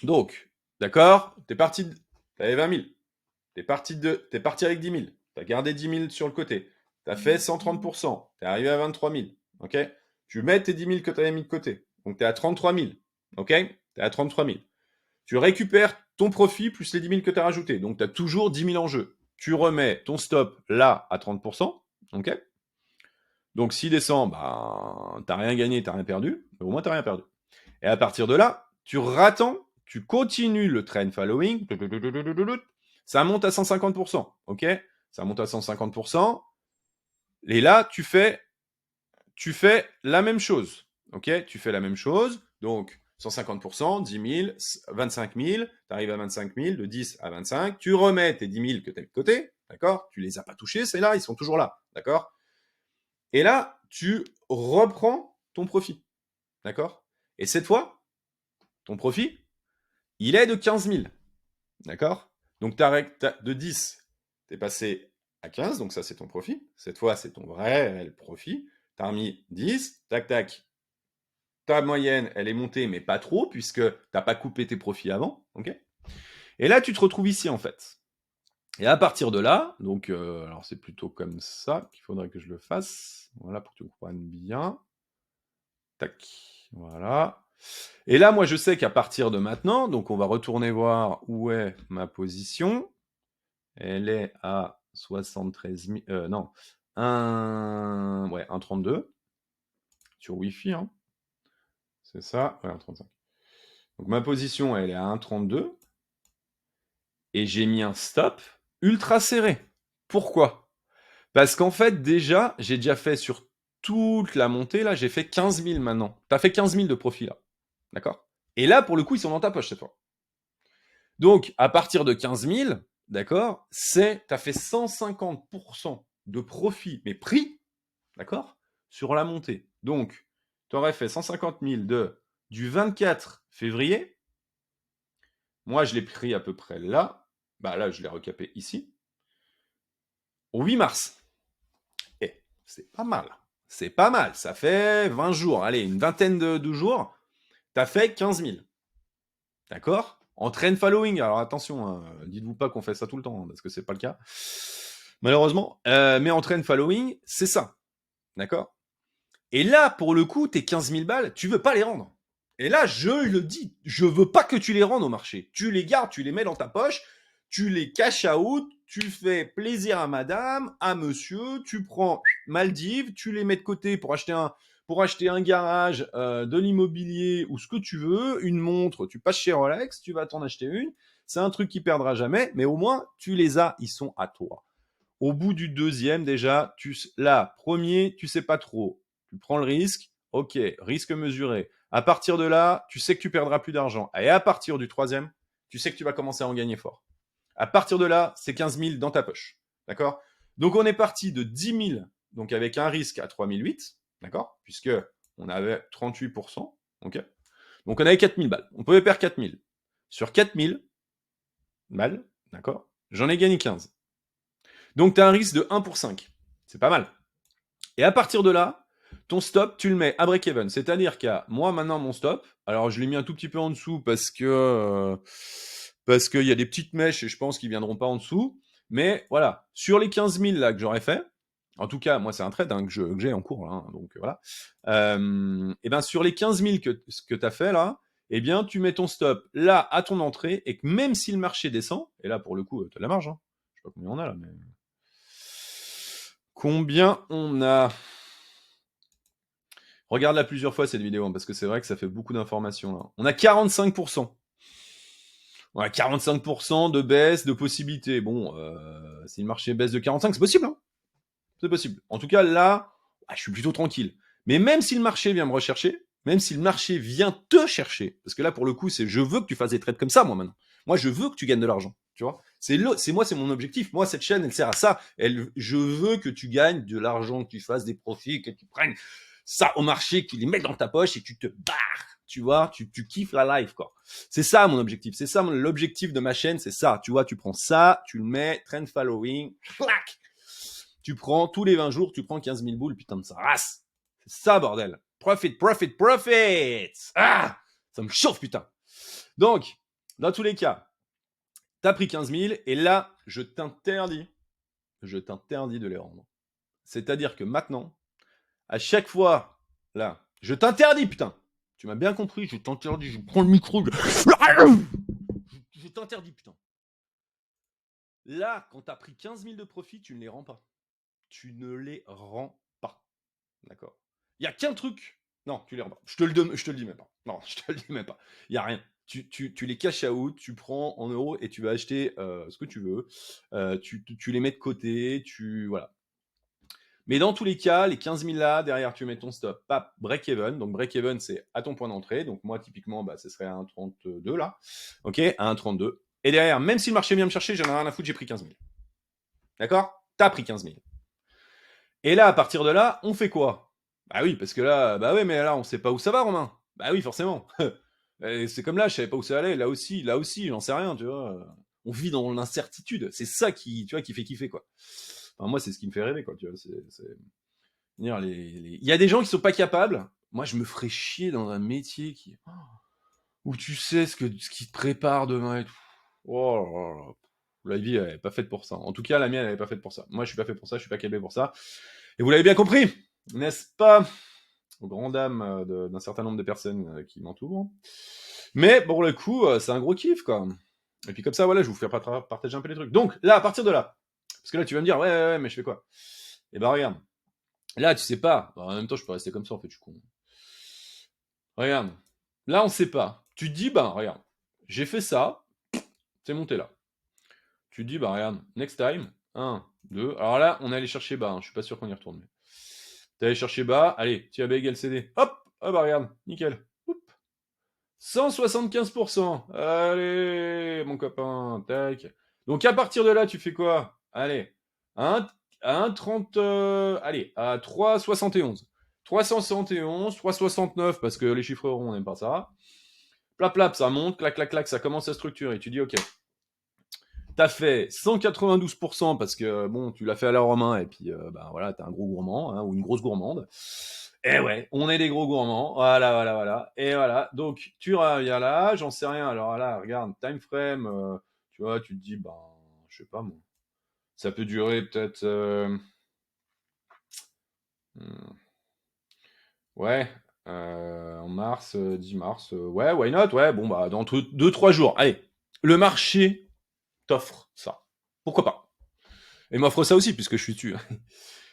Donc, d'accord, t'es parti, t'avais 20 000. T'es parti avec 10 000. T'as gardé 10 000 sur le côté. T'as fait 130%. T'es arrivé à 23 000. Ok. Tu mets tes 10 000 que t'avais mis de côté. Donc t'es à 33 000. Ok. T'es à 33 000. Tu récupères ton profit plus les 10 000 que t'as rajouté. Donc t'as toujours 10 000 en jeu. Tu remets ton stop là à 30%. Ok. Donc s'il descend, bah, t'as rien gagné, t'as rien perdu. Mais au moins t'as rien perdu. Et à partir de là, tu rattends, tu continues le trend following, ça monte à 150%, ok. Ça monte à 150%, et là, tu fais la même chose, ok. Tu fais la même chose, donc 150%, 10 000, 25 000, tu arrives à 25 000, de 10 à 25, tu remets tes 10 000 que tu as de côté, d'accord. Tu les as pas touchés, c'est là, ils sont toujours là, d'accord. Et là, tu reprends ton profit, d'accord. Et cette fois, ton profit, il est de 15 000. D'accord. Donc, de 10, tu es passé à 15, donc ça, c'est ton profit. Cette fois, c'est ton vrai réel profit. Tu as remis 10, tac, tac. Ta moyenne, elle est montée, mais pas trop, puisque tu n'as pas coupé tes profits avant. Ok. Et là, tu te retrouves ici, en fait. Et à partir de là, donc, alors c'est plutôt comme ça qu'il faudrait que je le fasse. Voilà, pour que tu comprennes bien. Tac. Voilà. Et là, moi, je sais qu'à partir de maintenant, donc on va retourner voir où est ma position. Elle est à 73 000. Non. 1,32 sur Wi-Fi. Hein. C'est ça. Ouais, 1,35. Donc ma position, elle est à 1,32. Et j'ai mis un stop ultra serré. Pourquoi? Parce qu'en fait, j'ai déjà fait sur toute la montée, là, j'ai fait 15 000 maintenant. T'as fait 15 000 de profit, là. D'accord? Et là, pour le coup, ils sont dans ta poche cette fois. Donc, à partir de 15 000, d'accord, t'as fait 150% de profit, mais pris, d'accord, sur la montée. Donc, tu aurais fait 150 000 du 24 février. Moi, je l'ai pris à peu près là. Bah là, je l'ai recapé ici. Au 8 mars. Et c'est pas mal. C'est pas mal. Ça fait 20 jours. Allez, une vingtaine de jours. Tu as fait 15 000. D'accord? En trend following. Alors attention, hein, dites-vous pas qu'on fait ça tout le temps, hein, parce que c'est pas le cas. Malheureusement. Mais en trend following, c'est ça. D'accord? Et là, pour le coup, tes 15 000 balles, tu veux pas les rendre. Et là, je le dis, je veux pas que tu les rendes au marché. Tu les gardes, tu les mets dans ta poche, tu les cash out, tu fais plaisir à madame, à monsieur, tu prends Maldives, tu les mets de côté pour acheter un garage, de l'immobilier ou ce que tu veux, une montre, tu passes chez Rolex, tu vas t'en acheter une. C'est un truc qui perdra jamais, mais au moins, tu les as, ils sont à toi. Au bout du deuxième, déjà, premier, tu sais pas trop. Tu prends le risque, ok, risque mesuré. À partir de là, tu sais que tu perdras plus d'argent. Et à partir du troisième, tu sais que tu vas commencer à en gagner fort. À partir de là, c'est 15 000 dans ta poche. D'accord? Donc, on est parti de 10 000, donc avec un risque à 3 008, d'accord? Puisque on avait 38%, ok? Donc, on avait 4 000 balles. On pouvait perdre 4 000. Sur 4 000 balles, d'accord? J'en ai gagné 15. Donc, tu as un risque de 1 pour 5. C'est pas mal. Et à partir de là, ton stop, tu le mets à break-even. C'est-à-dire qu'à moi, maintenant, mon stop, alors je l'ai mis un tout petit peu en dessous parce qu'il y a des petites mèches et je pense qu'ils viendront pas en dessous. Mais voilà, sur les 15 000 là que j'aurais fait, en tout cas, moi, c'est un trade que j'ai en cours, là, hein, donc voilà. Et ben sur les 15 000 que tu as fait là, eh bien, tu mets ton stop là à ton entrée et que même si le marché descend, et là, pour le coup, tu as de la marge, hein. Je sais pas combien on a là, mais. Combien on a? Regarde-la plusieurs fois cette vidéo, hein, parce que c'est vrai que ça fait beaucoup d'informations là. On a 45%. On a 45% de baisse de possibilités. Bon, si le marché baisse de 45, c'est possible, hein. C'est possible. En tout cas, là, je suis plutôt tranquille. Mais même si le marché vient me rechercher, même si le marché vient te chercher, parce que là, pour le coup, c'est je veux que tu fasses des trades comme ça, moi, maintenant. Moi, je veux que tu gagnes de l'argent, tu vois. C'est mon objectif. Moi, cette chaîne, elle sert à ça. Je veux que tu gagnes de l'argent, que tu fasses des profits, que tu prennes ça au marché, que tu les mettes dans ta poche et que tu te barres. Tu vois, tu kiffes la life, quoi. C'est ça mon objectif. C'est ça l'objectif de ma chaîne, c'est ça. Tu vois, tu prends ça, tu le mets, trend following, clac. Tu prends tous les 20 jours, tu prends 15 000 boules, putain de sa race. C'est ça, bordel. Profit, profit, profit. Ah, ça me chauffe, putain. Donc, dans tous les cas, t'as pris 15 000 et là, je t'interdis de les rendre. C'est-à-dire que maintenant, à chaque fois, là, je t'interdis, putain. Tu m'as bien compris, je t'interdis, je prends le micro, je t'interdis, putain. Là, quand t'as pris 15 000 de profit, tu ne les rends pas. Tu ne les rends pas. D'accord. Il n'y a qu'un truc. Non, tu les rends pas. Je te le dis même pas. Non, je te le dis même pas. Il n'y a rien. Tu les cash out, tu prends en euros et tu vas acheter ce que tu veux. Tu les mets de côté, voilà. Mais dans tous les cas, les 15 000 là, derrière, tu mets ton stop, pap, break-even. Donc break-even, c'est à ton point d'entrée. Donc moi, typiquement, bah, ce serait à 1,32 là. OK, à 1,32. Et derrière, même si le marché vient me chercher, j'en ai rien à foutre, j'ai pris 15 000. D'accord? T'as pris 15 000. Et là, à partir de là, on fait quoi? Bah oui, parce que là, bah ouais, mais là, on sait pas où ça va, Romain. Bah oui, forcément. C'est comme là, je savais pas où ça allait. Là aussi, j'en sais rien, tu vois. On vit dans l'incertitude. C'est ça qui, tu vois, qui fait kiffer, quoi. Enfin, moi, c'est ce qui me fait rêver, quoi. Tu vois, il y a des gens qui sont pas capables. Moi, je me ferais chier dans un métier où tu sais ce qui te prépare demain et tout. Oh là là. La vie, elle est pas faite pour ça. En tout cas, la mienne, elle est pas faite pour ça. Moi, je suis pas fait pour ça. Je suis pas câblé pour ça. Et vous l'avez bien compris, n'est-ce pas? Aux grandes dames d'un certain nombre de personnes qui m'entourent. Mais pour le coup, c'est un gros kiff, quoi. Et puis comme ça, voilà, je vous fais partager un peu les trucs. Donc là, à partir de là, parce que là, tu vas me dire, ouais, mais je fais quoi? Eh ben regarde, là, tu sais pas. Bah, en même temps, je peux rester comme ça, en fait, je suis con. Regarde, là, on sait pas. Tu te dis, bah, regarde, j'ai fait ça, c'est monté là. Tu te dis, bah, regarde, next time, 1, 2. Alors là, on est allé chercher bas, hein, je suis pas sûr qu'on y retourne. Mais... T'es allé chercher bas, allez, tu as B égale CD. Hop, ah bah regarde, nickel. Oup. 175%. Allez, mon copain, tac. Donc à partir de là, tu fais quoi? Allez, à 1,30, allez, à 3,71. 371, 3,69, parce que les chiffres ronds, on n'aime pas ça. Plap, plap, ça monte, clac, clac, clac, ça commence à structurer. Tu dis, ok, t'as fait 192% parce que bon, tu l'as fait à la romain et puis bah voilà, t'es un gros gourmand hein, ou une grosse gourmande. Et ouais, on est des gros gourmands. Voilà, voilà, voilà. Et voilà. Donc tu reviens là, j'en sais rien. Alors là, regarde, time frame, tu vois, tu te dis, ben, je sais pas moi. Ça peut durer peut-être. Ouais. En mars, 10 mars. Ouais, why not? Ouais, bon, bah, dans 2-3 jours. Allez, le marché t'offre ça. Pourquoi pas? Et m'offre ça aussi, puisque je suis dessus.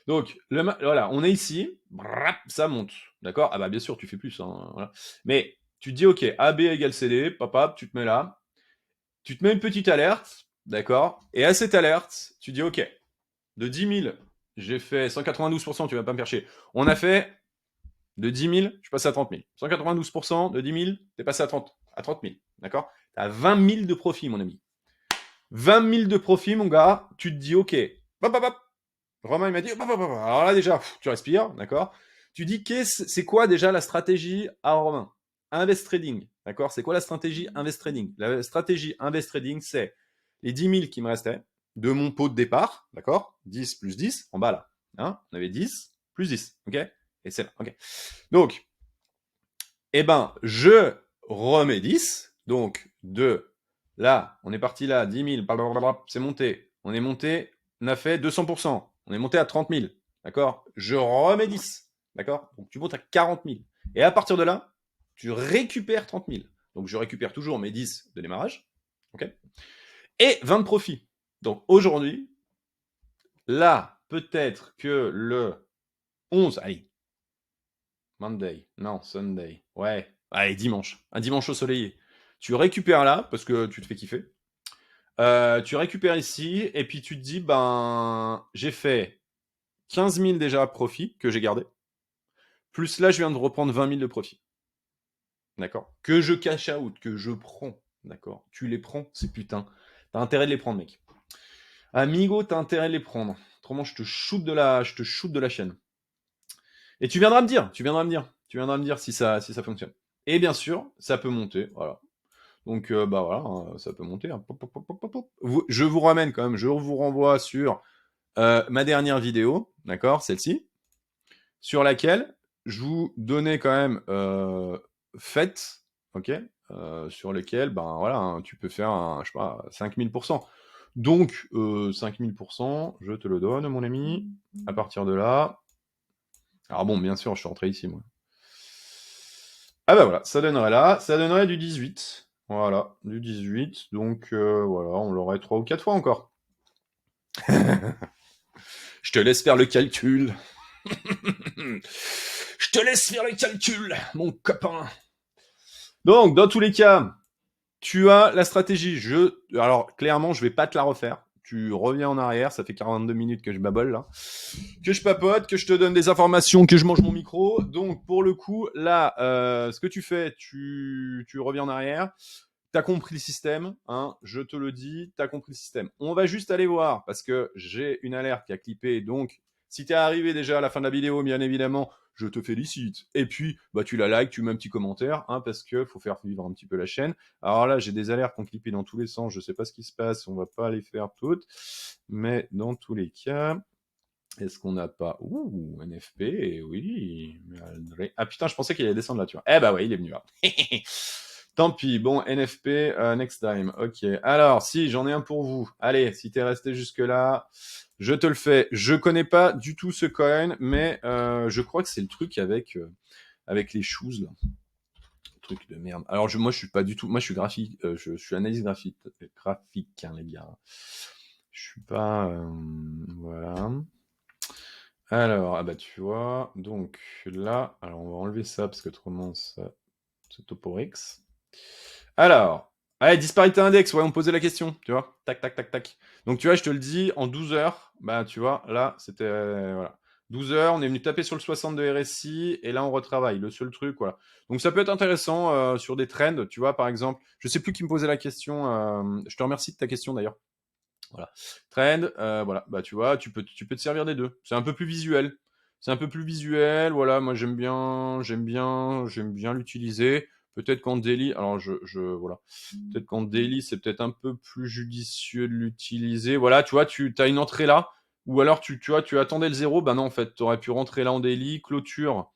Donc, voilà, on est ici, brap, ça monte. D'accord? Ah bah bien sûr, tu fais plus. Hein, voilà. Mais tu te dis, ok, AB égale CD, papa, tu te mets là. Tu te mets une petite alerte, d'accord? Et à cette alerte, tu dis, ok, de 10 000, j'ai fait 192%, tu vas pas me faire chier. On a fait de 10 000, je passe à 30 000. 192% de 10 000, t'es passé à 30 000, d'accord? T'as 20 000 de profit, mon ami. 20 000 de profit, mon gars, tu te dis, ok, hop, hop, hop. Romain, il m'a dit, alors là, déjà, tu respires, d'accord? Tu dis, c'est quoi déjà la stratégie à Romain? Invest trading, d'accord? C'est quoi la stratégie invest trading? La stratégie invest trading, c'est les 10 000 qui me restaient de mon pot de départ, d'accord? 10 plus 10, en bas là. Hein? On avait 10 plus 10, ok? Et c'est là, ok. Donc, eh ben, je remets 10. Donc, de là, on est parti là, 10 000, c'est monté. On est monté, on a fait 200%. On est monté à 30 000. D'accord? Je remets 10. D'accord? Donc, tu montes à 40 000. Et à partir de là, tu récupères 30 000. Donc, je récupère toujours mes 10 de démarrage. OK? Et 20 de profit. Donc, aujourd'hui, là, peut-être que le 11, allez, Monday, non, Sunday, ouais, allez, dimanche, un dimanche ensoleillé. Tu récupères là, parce que tu te fais kiffer. Tu récupères ici, et puis tu te dis, ben, j'ai fait 15 000 déjà profit que j'ai gardé. Plus là, je viens de reprendre 20 000 de profit. D'accord? Que je cash out, que je prends. D'accord? Tu les prends, ces putains. T'as intérêt de les prendre, mec. Amigo, t'as intérêt de les prendre. Autrement, je te shoot de la chaîne. Et tu viendras me dire, tu viendras me dire si ça fonctionne. Et bien sûr, ça peut monter, voilà. Donc, bah voilà, hein, ça peut monter. Hein. Je vous ramène quand même, je vous renvoie sur ma dernière vidéo, d'accord, celle-ci, sur laquelle je vous donnais quand même fait, ok, sur lequel, ben voilà, hein, tu peux faire, je sais pas, 5000%. Donc, 5000%, je te le donne, mon ami. À partir de là, alors bon, bien sûr, je suis rentré ici, moi. Ah bah voilà, ça donnerait là, ça donnerait du 18. Voilà, du 18. Donc voilà, on l'aurait 3 ou 4 fois encore. Je te laisse faire le calcul. Je te laisse faire le calcul, mon copain. Donc, dans tous les cas, tu as la stratégie. Alors, clairement, je vais pas te la refaire. Tu reviens en arrière, ça fait 42 minutes que je babole là. Que je papote, que je te donne des informations, que je mange mon micro. Donc, pour le coup, là, ce que tu fais, tu reviens en arrière. T'as compris le système, hein, je te le dis, t'as compris le système. On va juste aller voir, parce que j'ai une alerte qui a clippé, donc si t'es arrivé déjà à la fin de la vidéo, bien évidemment, je te félicite. Et puis, bah, tu la likes, tu mets un petit commentaire, hein, parce que faut faire vivre un petit peu la chaîne. Alors là, j'ai des alertes qui ont clippé dans tous les sens, je sais pas ce qui se passe, on va pas les faire toutes, mais dans tous les cas, est-ce qu'on n'a pas... Ouh, NFP, oui. Ah putain, je pensais qu'il allait descendre là, tu vois. Eh bah ouais, il est venu là. Tant pis, bon, NFP, next time. Ok, alors, si, j'en ai un pour vous. Allez, si t'es resté jusque-là, je te le fais. Je connais pas du tout ce coin, mais je crois que c'est le truc avec les shoes, là. Truc de merde. Alors, moi, je suis pas du tout... Moi, je suis graphique, je suis analyse graphique, hein, les gars. Je suis pas... voilà. Alors, ah bah tu vois, donc là, alors on va enlever ça parce que autrement ça, c'est Toporix. Alors, allez, disparité index, ouais, on me posait la question, tu vois, tac, tac, tac, tac. Donc tu vois, je te le dis, en 12 heures, bah tu vois, là, c'était, voilà. 12 heures, on est venu taper sur le 60 de RSI, et là on retravaille, le seul truc, voilà. Donc ça peut être intéressant sur des trends, tu vois, par exemple, je sais plus qui me posait la question, je te remercie de ta question d'ailleurs. Voilà. Trend, voilà, bah tu vois, tu peux te servir des deux. C'est un peu plus visuel. C'est un peu plus visuel, voilà, moi j'aime bien l'utiliser. Peut-être qu'en daily, alors voilà, peut-être qu'en daily, c'est peut-être un peu plus judicieux de l'utiliser. Voilà, tu vois, tu as une entrée là, ou alors tu vois, tu attendais le zéro, bah non, en fait, tu aurais pu rentrer là en daily, clôture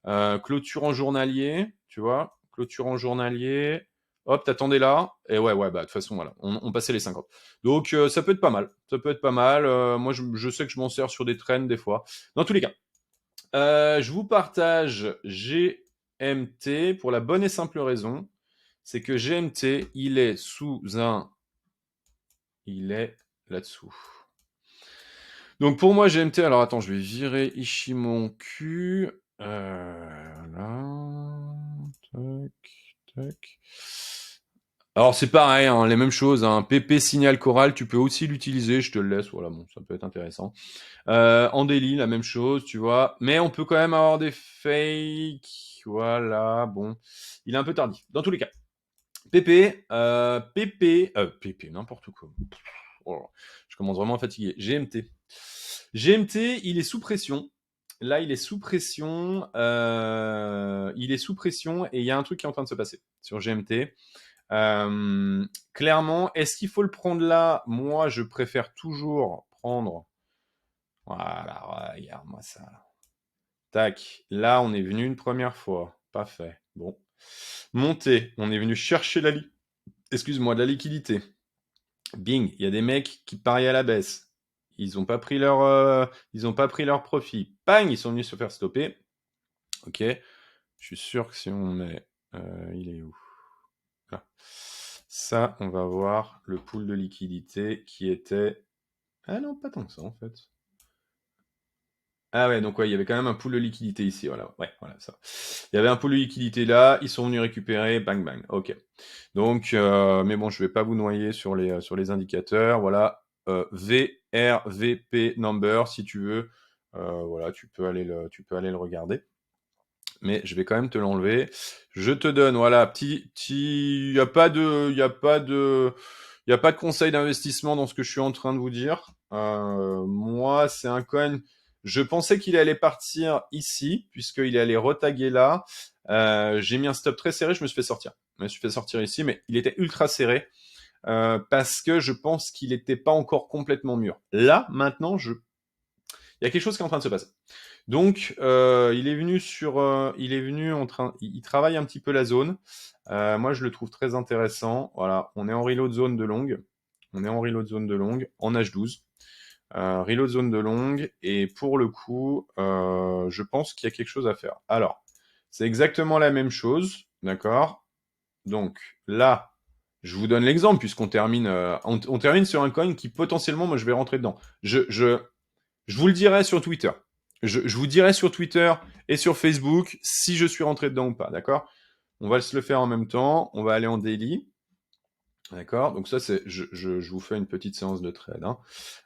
en journalier, tu vois, clôture en journalier, hop, t'attendais là, et ouais, bah, de toute façon, voilà, on passait les 50. Donc, ça peut être pas mal, moi, je sais que je m'en sers sur des trends des fois. Dans tous les cas, je vous partage GMT pour la bonne et simple raison, c'est que GMT, il est là-dessous. Donc pour moi, GMT, alors attends, je vais virer Ishimon Q. Là. Tac. Alors c'est pareil, hein, les mêmes choses. Hein. PP signal choral, tu peux aussi l'utiliser, je te le laisse. Voilà, bon, ça peut être intéressant. En daily, la même chose, tu vois. Mais on peut quand même avoir des fakes. Voilà, bon. Il est un peu tardif. Dans tous les cas. PP, n'importe quoi. Oh, je commence vraiment à fatiguer. GMT. GMT, il est sous pression. Là, il est sous pression. Et il y a un truc qui est en train de se passer sur GMT. Clairement, est-ce qu'il faut le prendre là? Moi, je préfère toujours prendre. Voilà, regarde-moi ça. Tac. Là, on est venu une première fois. Pas fait. Bon. Monter. On est venu chercher excuse-moi, de la liquidité. Bing. Il y a des mecs qui parient à la baisse. Ils n'ont pas pris leur profit. Bang. Ils sont venus se faire stopper. Ok. Je suis sûr que si on met... il est où? Là. Ça, on va voir le pool de liquidité qui était... Ah non, pas tant que ça en fait. Ah ouais, donc ouais, il y avait quand même un pool de liquidité ici, voilà. Ouais, voilà, ça. Il y avait un pool de liquidité là, ils sont venus récupérer, bang bang. Ok. Donc, mais bon, je vais pas vous noyer sur les indicateurs. Voilà, VRVP number, si tu veux. Voilà, tu peux aller le regarder. Mais je vais quand même te l'enlever. Je te donne, voilà, il y a pas de conseil d'investissement dans ce que je suis en train de vous dire. Moi, c'est un coin. Je pensais qu'il allait partir ici, puisqu'il allait retaguer là. J'ai mis un stop très serré, je me suis fait sortir. Je me suis fait sortir ici, mais il était ultra serré. Parce que je pense qu'il n'était pas encore complètement mûr. Là, maintenant, il y a quelque chose qui est en train de se passer. Donc, il est venu il travaille un petit peu la zone. Moi, je le trouve très intéressant. Voilà, on est en reload zone de longue. On est en reload zone de longue, en H12. Reload zone de longue, et pour le coup, je pense qu'il y a quelque chose à faire. Alors, c'est exactement la même chose, d'accord? Donc, là, je vous donne l'exemple, puisqu'on termine, on termine sur un coin qui, potentiellement, moi, je vais rentrer dedans. Je vous le dirai sur Twitter. Je vous dirai sur Twitter et sur Facebook si je suis rentré dedans ou pas, d'accord? On va se le faire en même temps. On va aller en daily. D'accord? Donc ça, je vous fais une petite séance de trade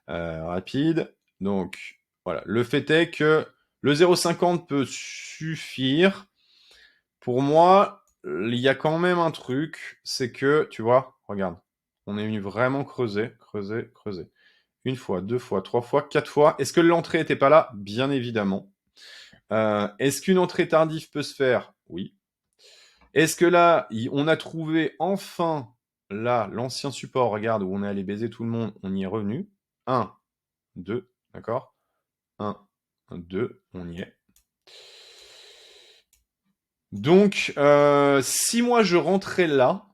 rapide. Donc, voilà. Le fait est que le 0,50 peut suffire. Pour moi, il y a quand même un truc, c'est que, tu vois, regarde, on est venu vraiment creuser, creuser, creuser. Une fois, deux fois, trois fois, quatre fois. Est-ce que l'entrée n'était pas là? Bien évidemment. Est-ce qu'une entrée tardive peut se faire? Oui. Est-ce que là, on a trouvé enfin, là, l'ancien support, regarde, où on est allé baiser tout le monde, on y est revenu. 1, 2, d'accord? 1, 2, on y est. Donc, si moi je rentrais là,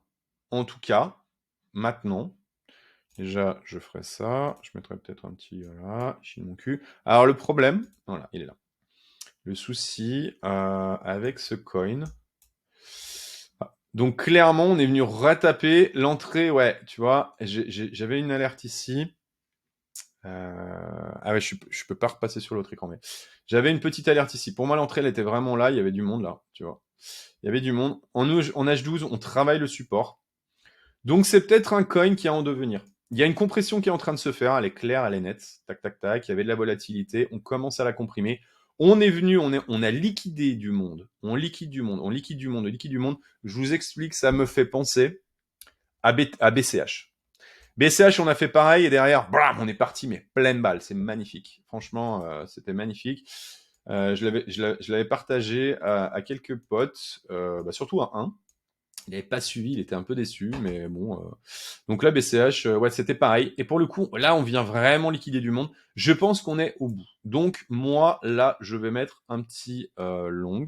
en tout cas, maintenant, déjà, je ferais ça. Je mettrais peut-être un petit, voilà, ici mon cul. Alors, le problème, voilà, il est là. Le souci avec ce coin. Donc clairement, on est venu retaper l'entrée. Ouais, tu vois, j'avais une alerte ici. Ah ouais, je peux pas repasser sur l'autre écran, mais j'avais une petite alerte ici. Pour moi, l'entrée, elle était vraiment là. Il y avait du monde là, tu vois. Il y avait du monde. En H12, on travaille le support. Donc c'est peut-être un coin qui est en devenir. Il y a une compression qui est en train de se faire, elle est claire, elle est nette. Tac, tac, tac. Il y avait de la volatilité, on commence à la comprimer. On est venu, on a liquidé du monde. On liquide du monde, on liquide du monde, on liquide du monde. Je vous explique, ça me fait penser à BCH. BCH, on a fait pareil, et derrière, blam, on est parti, mais pleine balle. C'est magnifique. Franchement, c'était magnifique. Je l'avais partagé à quelques potes, surtout à un. Il n'avait pas suivi, il était un peu déçu, mais bon. Donc là, BCH, ouais, c'était pareil. Et pour le coup, là, on vient vraiment liquider du monde. Je pense qu'on est au bout. Donc moi, là, je vais mettre un petit long.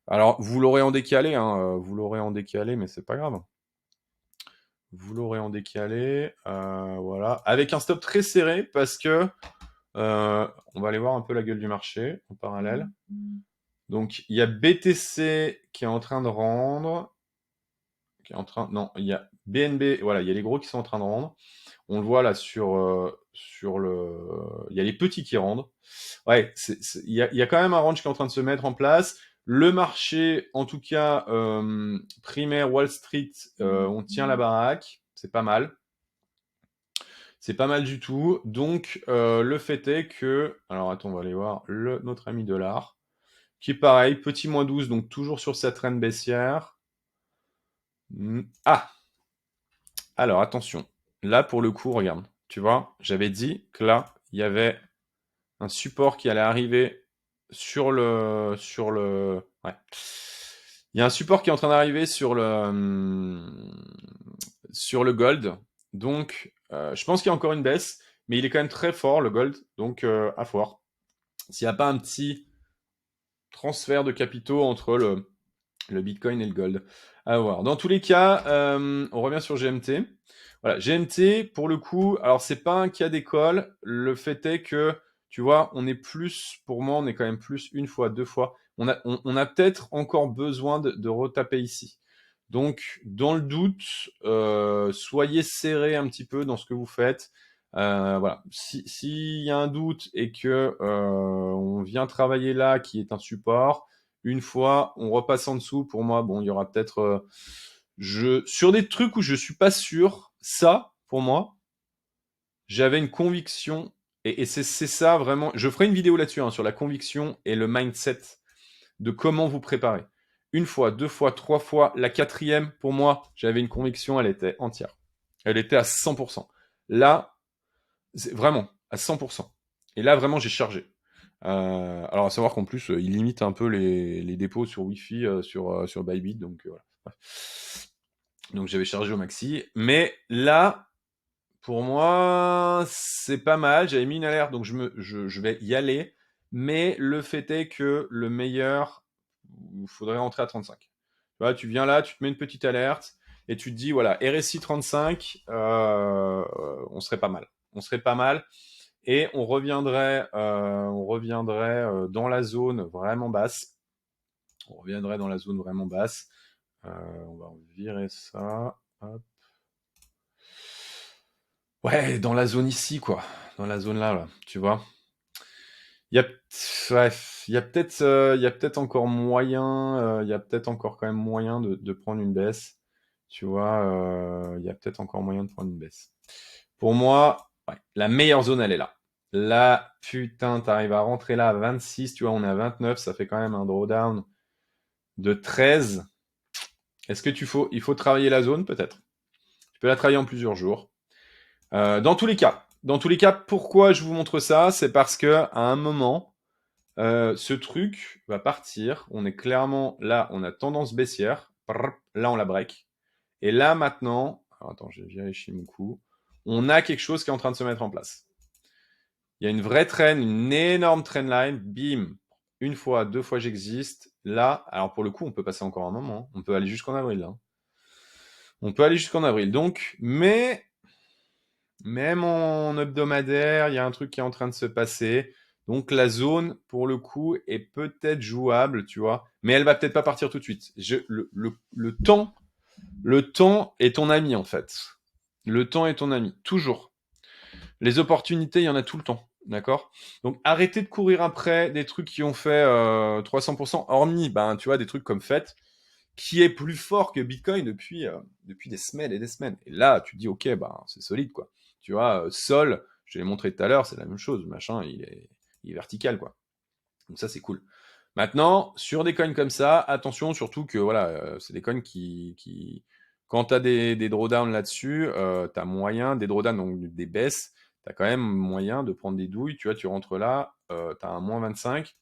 Alors, vous l'aurez en décalé, hein, vous l'aurez en décalé, mais c'est pas grave. Vous l'aurez en décalé, voilà, avec un stop très serré parce que on va aller voir un peu la gueule du marché en parallèle. Donc il y a BTC qui est en train de rendre. Non, il y a BNB, voilà, il y a les gros qui sont en train de rendre. On le voit là sur le... Il y a les petits qui rendent. Ouais, il y a quand même un range qui est en train de se mettre en place. Le marché, en tout cas, primaire Wall Street, on tient la baraque. C'est pas mal. C'est pas mal du tout. Donc, le fait est que... Alors, attends, on va aller voir notre ami dollar. Qui est pareil, petit moins 12, donc toujours sur sa traîne baissière. Ah! Alors, attention. Là, pour le coup, regarde. Tu vois, j'avais dit que là, il y avait un support qui allait arriver sur le... Ouais. Il y a un support qui est en train d'arriver sur le gold. Donc, je pense qu'il y a encore une baisse, mais il est quand même très fort, le gold. Donc, à voir. S'il n'y a pas un petit transfert de capitaux entre le Bitcoin et le gold. À voir. Dans tous les cas, on revient sur GMT. Voilà, GMT, pour le coup, alors c'est pas un cas d'école. Le fait est que, tu vois, on est plus, pour moi, on est quand même plus une fois, deux fois. On a peut-être encore besoin de retaper ici. Donc, dans le doute, soyez serrés un petit peu dans ce que vous faites. Voilà. S'il y a un doute et que on vient travailler là, qui est un support, une fois, on repasse en dessous. Pour moi, bon, il y aura peut-être sur des trucs où je suis pas sûr. Ça, pour moi, j'avais une conviction et c'est ça vraiment. Je ferai une vidéo là-dessus hein, sur la conviction et le mindset de comment vous préparer. Une fois, deux fois, trois fois, la quatrième, pour moi, j'avais une conviction, elle était entière. Elle était à 100%. Là, c'est vraiment à 100%. Et là, vraiment, j'ai chargé. Alors, à savoir qu'en plus, il limite un peu les dépôts sur Wi-Fi sur Bybit, donc voilà. Donc, j'avais chargé au maxi. Mais là, pour moi, c'est pas mal. J'avais mis une alerte, donc je vais y aller. Mais le fait est que le meilleur, il faudrait rentrer à 35. Tu vois, tu viens là, tu te mets une petite alerte et tu te dis, voilà, RSI 35, on serait pas mal. On serait pas mal et on reviendrait dans la zone vraiment basse. On reviendrait dans la zone vraiment basse. On va virer ça. Hop. Ouais, dans la zone ici, quoi. Dans la zone là, tu vois. Il y a, ouais, il y a peut-être encore moyen, il y a peut-être encore quand même moyen de prendre une baisse. Tu vois, il y a peut-être encore moyen de prendre une baisse. Pour moi, ouais, la meilleure zone, elle est là. Là, putain, t'arrives à rentrer là à 26, tu vois, on est à 29, ça fait quand même un drawdown de 13. Est-ce que il faut travailler la zone, peut-être? Tu peux la travailler en plusieurs jours. Dans tous les cas, pourquoi je vous montre ça? C'est parce que à un moment, ce truc va partir. On est clairement là, on a tendance baissière. Là, on la break. Et là, maintenant, alors, attends, je vais vérifier mon coup. On a quelque chose qui est en train de se mettre en place. Il y a une vraie trend, une énorme trendline. Bim. Une fois, deux fois, j'existe. Là, alors pour le coup, on peut passer encore un moment. On peut aller jusqu'en avril. Là. On peut aller jusqu'en avril. Donc, mais même en hebdomadaire, il y a un truc qui est en train de se passer. Donc la zone, pour le coup, est peut-être jouable, tu vois. Mais elle va peut-être pas partir tout de suite. Le temps est ton ami, en fait. Le temps est ton ami, toujours. Les opportunités, il y en a tout le temps, d'accord? Donc arrêtez de courir après des trucs qui ont fait 300%, hormis, ben, tu vois, des trucs comme FET, qui est plus fort que Bitcoin depuis des semaines et des semaines. Et là, tu te dis, ok, ben, c'est solide, quoi. Tu vois, Sol, je te l'ai montré tout à l'heure, c'est la même chose, machin, il est vertical, quoi. Donc ça, c'est cool. Maintenant, sur des coins comme ça, attention surtout que voilà, c'est des coins quand tu as des drawdowns là-dessus, tu as moyen, des drawdowns, donc des baisses, tu as quand même moyen de prendre des douilles. Tu vois, tu rentres là, tu as un moins 25,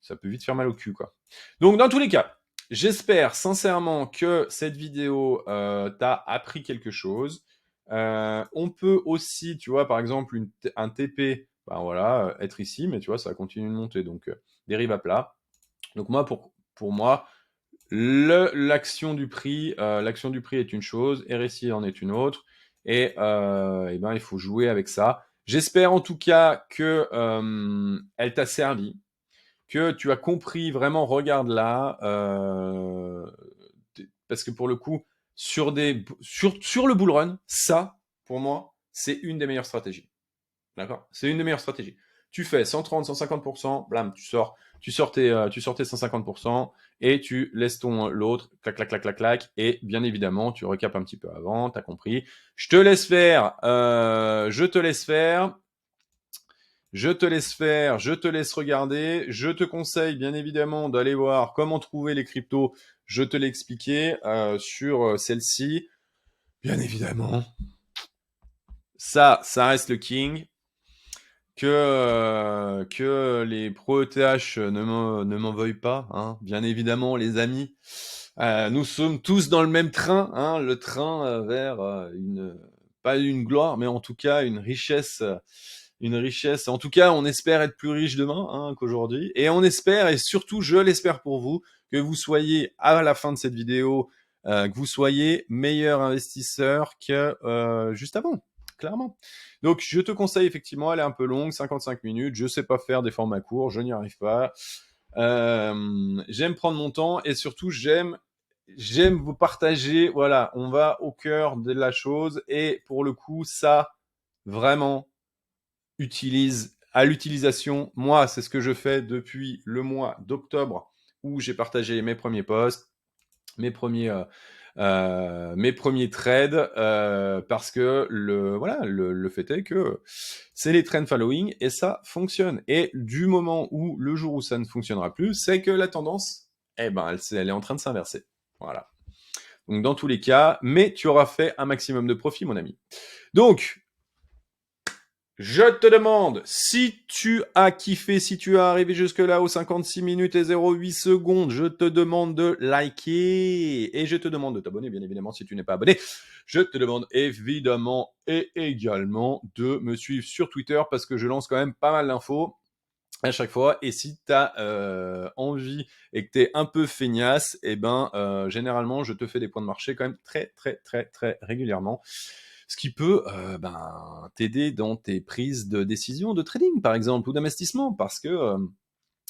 ça peut vite faire mal au cul, quoi. Donc, dans tous les cas, j'espère sincèrement que cette vidéo t'a appris quelque chose. On peut aussi, tu vois, par exemple, un TP, ben voilà, être ici, mais tu vois, ça va continuer de monter, donc dérive à plat. Donc moi, pour moi, l'action du prix est une chose, RSI en est une autre, et ben il faut jouer avec ça. J'espère en tout cas que elle t'a servi, que tu as compris vraiment. Regarde là, parce que pour le coup, sur le bull run, ça, pour moi, c'est une des meilleures stratégies. D'accord? C'est une des meilleures stratégies. Tu fais 130, 150%, blam, tu sors tes 150% et tu laisses l'autre, clac, clac, clac, clac, clac. Et bien évidemment, tu recapes un petit peu avant, t'as compris. Je te laisse faire, je te laisse faire. Je te laisse faire, je te laisse regarder. Je te conseille bien évidemment d'aller voir comment trouver les cryptos. Je te l'ai expliqué sur celle-ci. Bien évidemment, ça reste le king. Que les pro-ETH ne m'en veuillent pas, hein. Bien évidemment, les amis. Nous sommes tous dans le même train, hein, le train vers pas une gloire, mais en tout cas une richesse une richesse. En tout cas, on espère être plus riche demain hein, qu'aujourd'hui. Et on espère, et surtout, je l'espère pour vous, que vous soyez à la fin de cette vidéo, que vous soyez meilleur investisseur que juste avant, clairement. Donc, je te conseille effectivement, elle est un peu longue, 55 minutes. Je sais pas faire des formats courts, je n'y arrive pas. J'aime prendre mon temps et surtout, j'aime vous partager. Voilà, on va au cœur de la chose et pour le coup, ça, vraiment, utilise à l'utilisation. Moi, c'est ce que je fais depuis le mois d'octobre où j'ai partagé mes premiers posts, mes premiers trades parce que le fait est que c'est les trend following et ça fonctionne. Et du moment où le jour où ça ne fonctionnera plus, c'est que la tendance, elle est en train de s'inverser. Voilà. Donc dans tous les cas, mais tu auras fait un maximum de profit, mon ami. Donc, je te demande, si tu as kiffé, si tu es arrivé jusque-là aux 56 minutes et 08 secondes, je te demande de liker et je te demande de t'abonner, bien évidemment, si tu n'es pas abonné. Je te demande évidemment et également de me suivre sur Twitter parce que je lance quand même pas mal d'infos à chaque fois. Et si tu as envie et que tu es un peu feignasse, généralement, je te fais des points de marché quand même très, très, très, très régulièrement. Ce qui peut t'aider dans tes prises de décision de trading, par exemple, ou d'investissement. Parce que,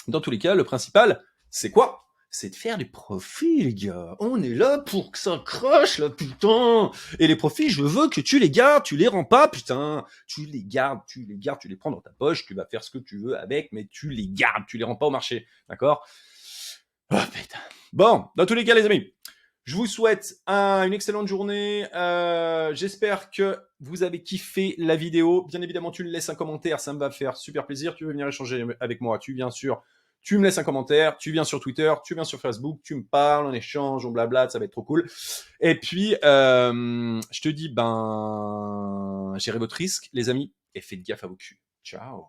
dans tous les cas, le principal, c'est quoi? C'est de faire des profits, les gars. On est là pour que ça crache, là, putain. Et les profits, je veux que tu les gardes, tu les rends pas, putain. Tu les gardes, tu les prends dans ta poche, tu vas faire ce que tu veux avec, mais tu les gardes, tu les rends pas au marché. D'accord? Oh, putain. Bon, dans tous les cas, les amis, je vous souhaite une excellente journée. J'espère que vous avez kiffé la vidéo. Bien évidemment, tu me laisses un commentaire, ça me va faire super plaisir. Tu veux venir échanger avec moi, tu me laisses un commentaire, tu viens sur Twitter, tu viens sur Facebook, tu me parles, on échange, on blabla, ça va être trop cool. Et puis, je te dis, gérez votre risque, les amis, et faites gaffe à vos culs. Ciao.